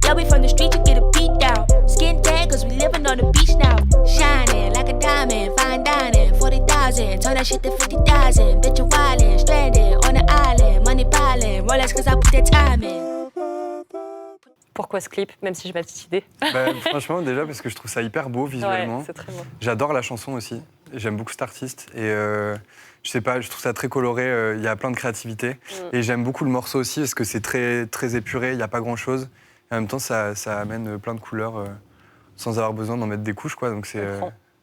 Yeah, we from the street, you get a beat down. Skin tag, cause we living on the beach now. Shining like a diamond, fine dining, 40,000. Turn that shit to 50,000. Bitch, you wildin', stranded on the island. Money piling, Rolex cause I put that time in. Pourquoi ce clip, même si j'ai ma petite idée? Bah, franchement, déjà parce que je trouve ça hyper beau visuellement. Ouais, c'est très beau. J'adore la chanson aussi. J'aime beaucoup cet artiste. Et je sais pas, je trouve ça très coloré. Il y a plein de créativité. Et j'aime beaucoup le morceau aussi parce que c'est très, très épuré. Il n'y a pas grand-chose. Et en même temps, ça amène plein de couleurs sans avoir besoin d'en mettre des couches, quoi. Donc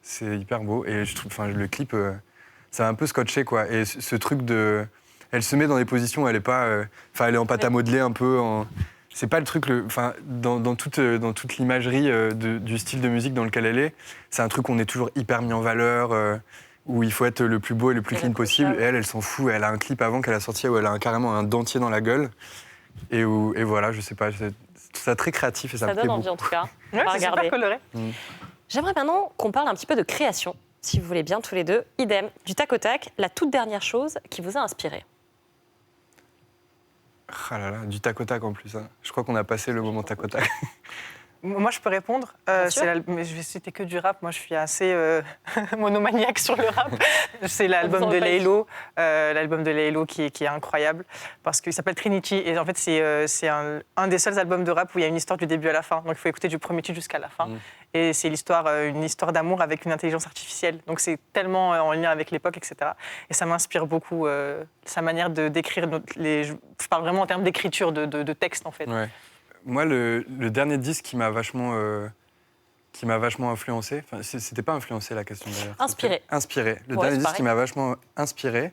c'est hyper beau. Et je trouve, le clip, ça m'a un peu scotché, quoi. Et ce truc de... Elle se met dans des positions où elle est pas... elle est en pâte à modeler un peu. C'est pas le truc... Dans toute l'imagerie du style de musique dans lequel elle est, c'est un truc où on est toujours hyper mis en valeur. où il faut être le plus beau et le plus clean possible. Et elle s'en fout. Elle a un clip avant qu'elle a sorti où elle a carrément un dentier dans la gueule. Et voilà, je sais pas, je trouve ça très créatif et ça me plaît donne envie beaucoup. en tout cas. Ouais, On va c'est regarder. super coloré. J'aimerais maintenant qu'on parle un petit peu de création, si vous voulez bien tous les deux. Idem, du tac au tac, la toute dernière chose qui vous a inspiré. Ah là là, du tac au tac en plus. Hein. Je crois qu'on a passé le moment tac au tac. Moi, je peux répondre. sûr. Mais je vais citer que du rap. Moi, je suis assez monomaniaque sur le rap. C'est l'album de Laylo qui est incroyable parce qu'il s'appelle Trinity. Et en fait, c'est un des seuls albums de rap où il y a une histoire du début à la fin. Donc, il faut écouter du premier titre jusqu'à la fin. Et c'est une histoire d'amour avec une intelligence artificielle. Donc, c'est tellement en lien avec l'époque, etc. Et ça m'inspire beaucoup, sa manière de décrire. Je parle vraiment en termes d'écriture, de texte, en fait. Ouais. Moi, le dernier disque qui m'a vachement influencé, enfin, c'était pas influencé la question d'ailleurs. Inspiré. Inspiré. Le Ouais, dernier c'est disque qui pareil. m'a vachement inspiré,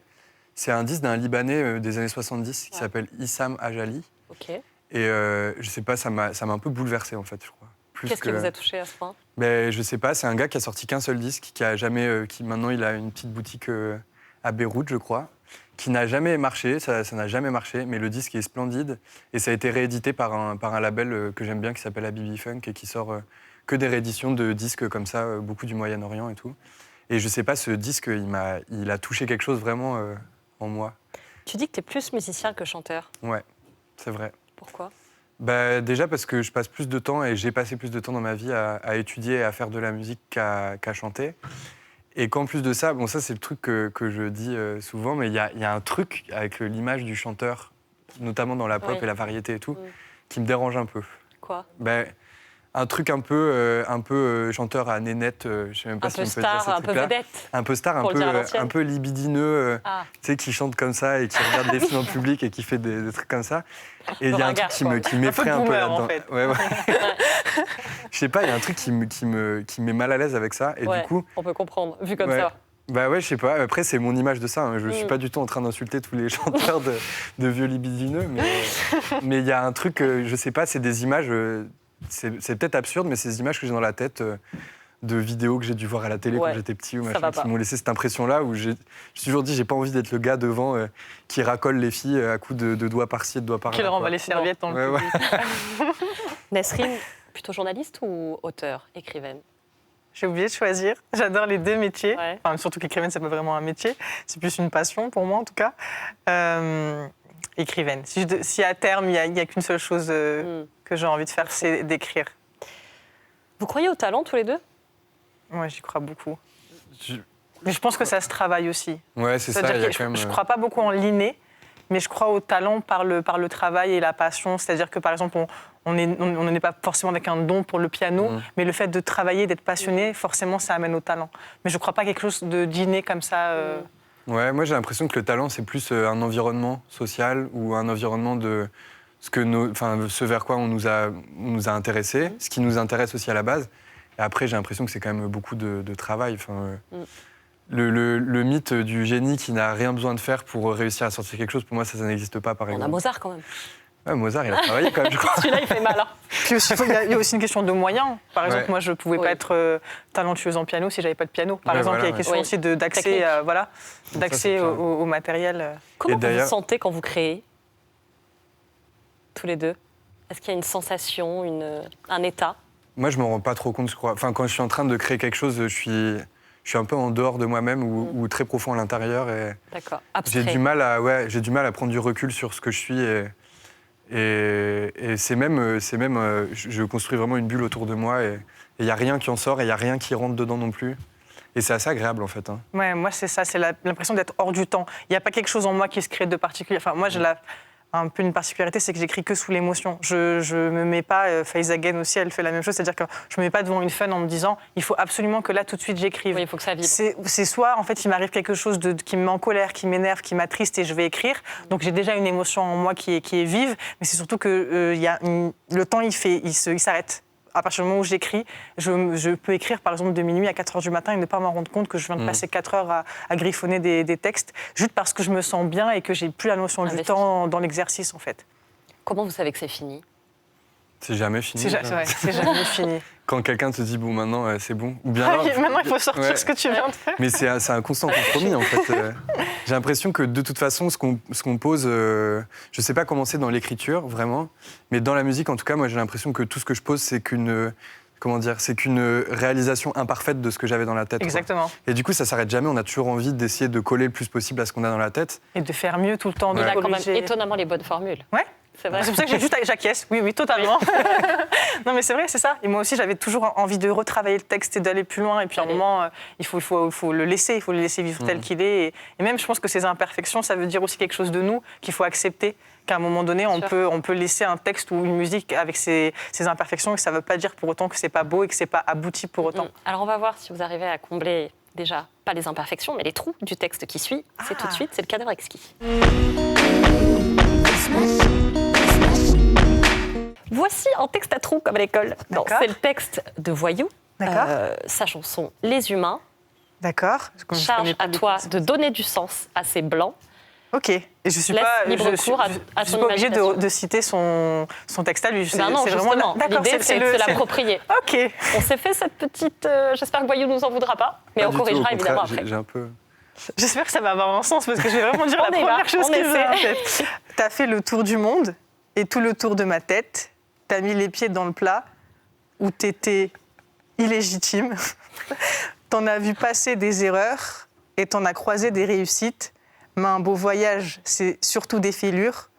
c'est un disque d'un Libanais des années 70 qui s'appelle Issam Ajali. Ok. Et je sais pas, ça m'a un peu bouleversé en fait, je crois. Qu'est-ce qui vous a touché à ce point? Ben, je sais pas, c'est un gars qui a sorti qu'un seul disque, qui a jamais, qui maintenant il a une petite boutique à Beyrouth, je crois, qui n'a jamais marché, ça n'a jamais marché, mais le disque est splendide et ça a été réédité par un label que j'aime bien qui s'appelle Habibi Funk et qui sort que des rééditions de disques comme ça, beaucoup du Moyen-Orient et tout. Et je sais pas, ce disque, il a touché quelque chose vraiment en moi. Tu dis que tu es plus musicien que chanteur. Ouais, c'est vrai. Pourquoi? Bah, déjà parce que je passe plus de temps et j'ai passé plus de temps dans ma vie à étudier et à faire de la musique qu'à chanter. Et qu'en plus de ça, bon ça c'est le truc que je dis souvent, mais il y a un truc avec l'image du chanteur, notamment dans la pop et la variété et tout, qui me dérange un peu. Quoi? Ben, un truc un peu chanteur à nénette, je sais même pas Un si peu on peut dire star, ce un peu truc-là. vedette. Un peu star, Pour le dire à l'ancienne. un peu libidineux, Ah. tu sais, qui chante comme ça et qui regarde des films en public et qui fait des trucs comme ça. Et il y a un truc ringard, qui m'effraie un peu boomer, là-dedans. en fait. Ouais. Je sais pas, il y a un truc qui me met mal à l'aise avec ça. Et Ouais, du coup, on peut comprendre, vu comme ouais. ça. Bah ouais, je sais pas. Après, c'est mon image de ça. Hein. Je suis pas du tout en train d'insulter tous les chanteurs de vieux libidineux, mais il y a un truc, je sais pas, c'est des images. C'est peut-être absurde, mais c'est des images que j'ai dans la tête de vidéos que j'ai dû voir à la télé Ouais, quand j'étais petit ou ça machin, va qui pas. m'ont laissé cette impression-là où je me suis toujours dit, j'ai pas envie d'être le gars devant qui racole les filles à coups de doigts par-ci et de doigts par-là. Qui leur envoie quoi. les serviettes dans le Ouais, public. Nesrine, plutôt journaliste ou auteur, écrivaine? J'ai oublié de choisir. J'adore les deux métiers. Ouais. Enfin, surtout qu'écrivaine, c'est pas vraiment un métier. C'est plus une passion pour moi, en tout cas. Écrivaine. Si à terme, il n'y a qu'une seule chose que j'ai envie de faire, c'est d'écrire. Vous croyez au talent tous les deux? Moi, j'y crois beaucoup. Je- Mais je pense que ça se travaille aussi. Ouais, c'est ça. C'est-à-dire Il y a que quand même. je ne crois pas beaucoup en l'inné, mais je crois au talent par le travail et la passion. C'est-à-dire que, par exemple, on n'est pas forcément avec un don pour le piano, mais le fait de travailler, d'être passionné, forcément, ça amène au talent. Mais je ne crois pas quelque chose d'inné comme ça. Ouais, moi j'ai l'impression que le talent c'est plus un environnement social ou un environnement de ce vers quoi on nous a intéressés, ce qui nous intéresse aussi à la base. Et après j'ai l'impression que c'est quand même beaucoup de travail. Le mythe du génie qui n'a rien besoin de faire pour réussir à sortir quelque chose, pour moi ça n'existe pas par On a exemple. Mozart quand même. Ouais, Mozart il a travaillé quand même je crois. Celui-là, il fait mal. Hein. Puis aussi, il y a aussi une question de moyens. Par exemple, Ouais. moi, je ne pouvais Oui. pas être talentueuse en piano si je n'avais pas de piano. Par Ouais, exemple, voilà, il y a une question ouais. aussi d'accès Technique. c'est clair. au matériel. Comment vous vous d'ailleurs- sentez quand vous créez? Tous les deux. Est-ce qu'il y a une sensation, un état? Moi je me rends pas trop compte je crois. Enfin quand je suis en train de créer quelque chose je suis un peu en dehors de moi-même ou très profond à l'intérieur et D'accord. j'ai Abstrait. du mal à prendre du recul sur ce que je suis et c'est même je construis vraiment une bulle autour de moi et il y a rien qui en sort et il y a rien qui rentre dedans non plus et c'est assez agréable en fait. Hein. Ouais, moi, c'est ça, c'est l'impression d'être hors du temps. Il n'y a pas quelque chose en moi qui se crée de particulier. Enfin, moi, j'ai un peu une particularité, c'est que j'écris que sous l'émotion. Je me mets pas, Faiz Again aussi, elle fait la même chose, c'est-à-dire que je me mets pas devant une fun en me disant il faut absolument que là, tout de suite, j'écrive. Oui, il faut que ça vibre. C'est soit, en fait, il m'arrive quelque chose qui me met en colère, qui m'énerve, qui m'attriste et je vais écrire. Donc, j'ai déjà une émotion en moi qui est vive, mais c'est surtout que le temps, il s'arrête. À partir du moment où j'écris, je peux écrire par exemple de minuit à 4 h du matin et ne pas m'en rendre compte que je viens de passer 4 heures à griffonner des textes, juste parce que je me sens bien et que j'ai plus la notion du Investi. temps dans l'exercice en fait. Comment vous savez que c'est fini? C'est jamais fini. C'est jamais fini. quand quelqu'un te dit, bon, maintenant, c'est bon. Ou bien Ah là, oui, maintenant, il faut sortir ouais. ce que tu viens de faire. Mais c'est un constant compromis, en fait. J'ai l'impression que, de toute façon, ce qu'on pose... je sais pas comment c'est dans l'écriture, vraiment. Mais dans la musique, en tout cas, moi, j'ai l'impression que tout ce que je pose, c'est qu'une réalisation imparfaite de ce que j'avais dans la tête. quoi. Exactement. Et du coup, ça s'arrête jamais. On a toujours envie d'essayer de coller le plus possible à ce qu'on a dans la tête. Et de faire mieux tout le temps. Il de a quand même corriger. étonnamment les bonnes formules. Ouais. C'est vrai. C'est pour ça que j'acquiesce. Oui, totalement. Non, mais c'est vrai, c'est ça. Et moi aussi, j'avais toujours envie de retravailler le texte et d'aller plus loin. Et puis à un moment, il faut le laisser. Il faut le laisser vivre tel qu'il est. Et même, je pense que ces imperfections, ça veut dire aussi quelque chose de nous qu'il faut accepter. Qu'à un moment donné, on peut laisser un texte ou une musique avec ses imperfections. Et ça ne veut pas dire pour autant que c'est pas beau et que c'est pas abouti pour autant. Alors on va voir si vous arrivez à combler déjà pas les imperfections, mais les trous du texte qui suit. C'est tout de suite, c'est le cadre exquis. Voici un texte à trous comme à l'école. Non, D'accord. c'est le texte de Voyou. D'accord. Sa chanson Les Humains. D'accord. Je Charge connais pas à les toi textes. de donner du sens à ces blancs. Ok. Et je suis Laisse pas, libre je suis, cours à je ton suis pas obligée imagination. de citer son texte à lui. Ben non, justement. D'accord, L'idée, c'est de se l'approprier. Ok. On s'est fait cette petite... J'espère que Voyou nous en voudra pas, mais Pas on du tout, corrigera au évidemment contraire, après. j'ai un peu... J'espère que ça va avoir un sens parce que je vais vraiment dire la On y va, première chose on qui me vient en essaie. tête. T'as fait le tour du monde et tout le tour de ma tête. T'as mis les pieds dans le plat où t'étais illégitime. T'en as vu passer des erreurs et t'en as croisé des réussites. Mais un beau voyage, c'est surtout des fêlures.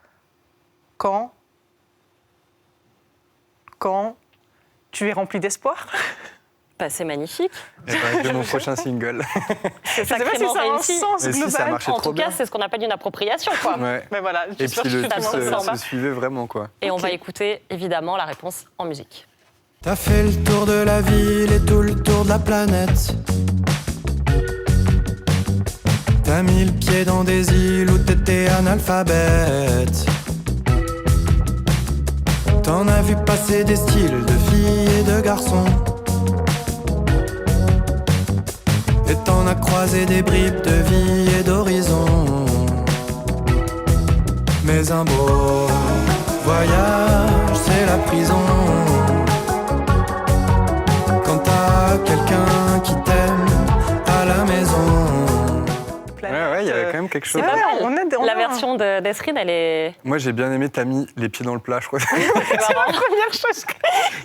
Quand tu es rempli d'espoir. Bah, c'est magnifique. Et ça va être de mon prochain single. C'est Je sais pas si sacrément ça a un réussi. sens Mais si, ça global. marchait En trop tout cas, bien. c'est ce qu'on appelle une appropriation, quoi. Ouais. Mais voilà, Et j'espère puis que le je tout suis se dans sent. se suivait vraiment, quoi. Et on Ok. va écouter évidemment la réponse en musique. T'as fait le tour de la ville et tout le tour de la planète. T'as mis le pied dans des îles où t'étais analphabète. T'en as vu passer des styles de filles et de garçons. Et t'en as croisé des bribes de vie et d'horizon. Mais un beau voyage, c'est la prison. Quand t'as quelqu'un qui t'aime à la maison. Ouais, il y avait quand même quelque chose. C'est pas mal. on a La un- version de d'Esrine, elle est... Moi, j'ai bien aimé, t'as mis les pieds dans le plat, je crois. c'est marrant. Première chose que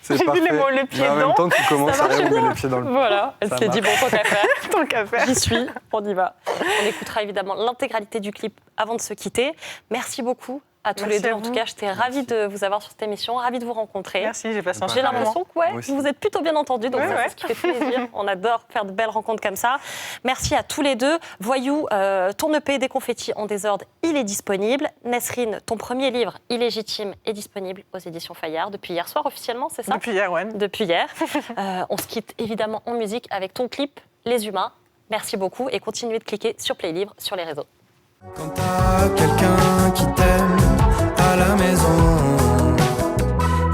C'est j'ai dit parfait. les mots le pied Mais en même dedans. temps, tu commences Ça à marche mettre les pieds dans le plat. Voilà, elle Ça s'est dit, bon, marche. tant qu'à faire. Tant qu'à faire. J'y suis, on y va. On écoutera évidemment l'intégralité du clip avant de se quitter. Merci beaucoup à tous Merci les deux. à En tout vous. cas, j'étais ravie de vous avoir sur cette émission, ravie de vous rencontrer. Merci, j'ai passé un J'ai super moment. l'impression que ouais, Moi aussi. vous êtes plutôt bien entendus, donc Ouais, ça, ouais. c'est ce qui fait plaisir. On adore faire de belles rencontres comme ça. Merci à tous les deux. Voyou, ton EP des confettis en désordre, il est disponible. Nesrine, ton premier livre, Illégitime, est disponible aux éditions Fayard depuis hier soir officiellement, c'est ça? Depuis hier, ouais. Depuis hier. On se quitte évidemment en musique avec ton clip, Les Humains. Merci beaucoup et continuez de cliquer sur Play Livre sur les réseaux. Quand t'as quelqu'un qui t'aime à la maison.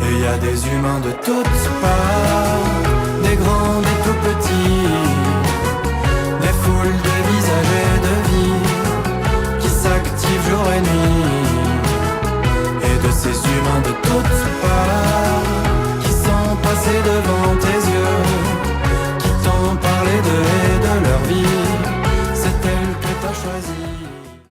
Et il y a des humains de toutes parts, des grands, des tout petits, des foules de visages et de vies qui s'activent jour et nuit. Et de ces humains de toutes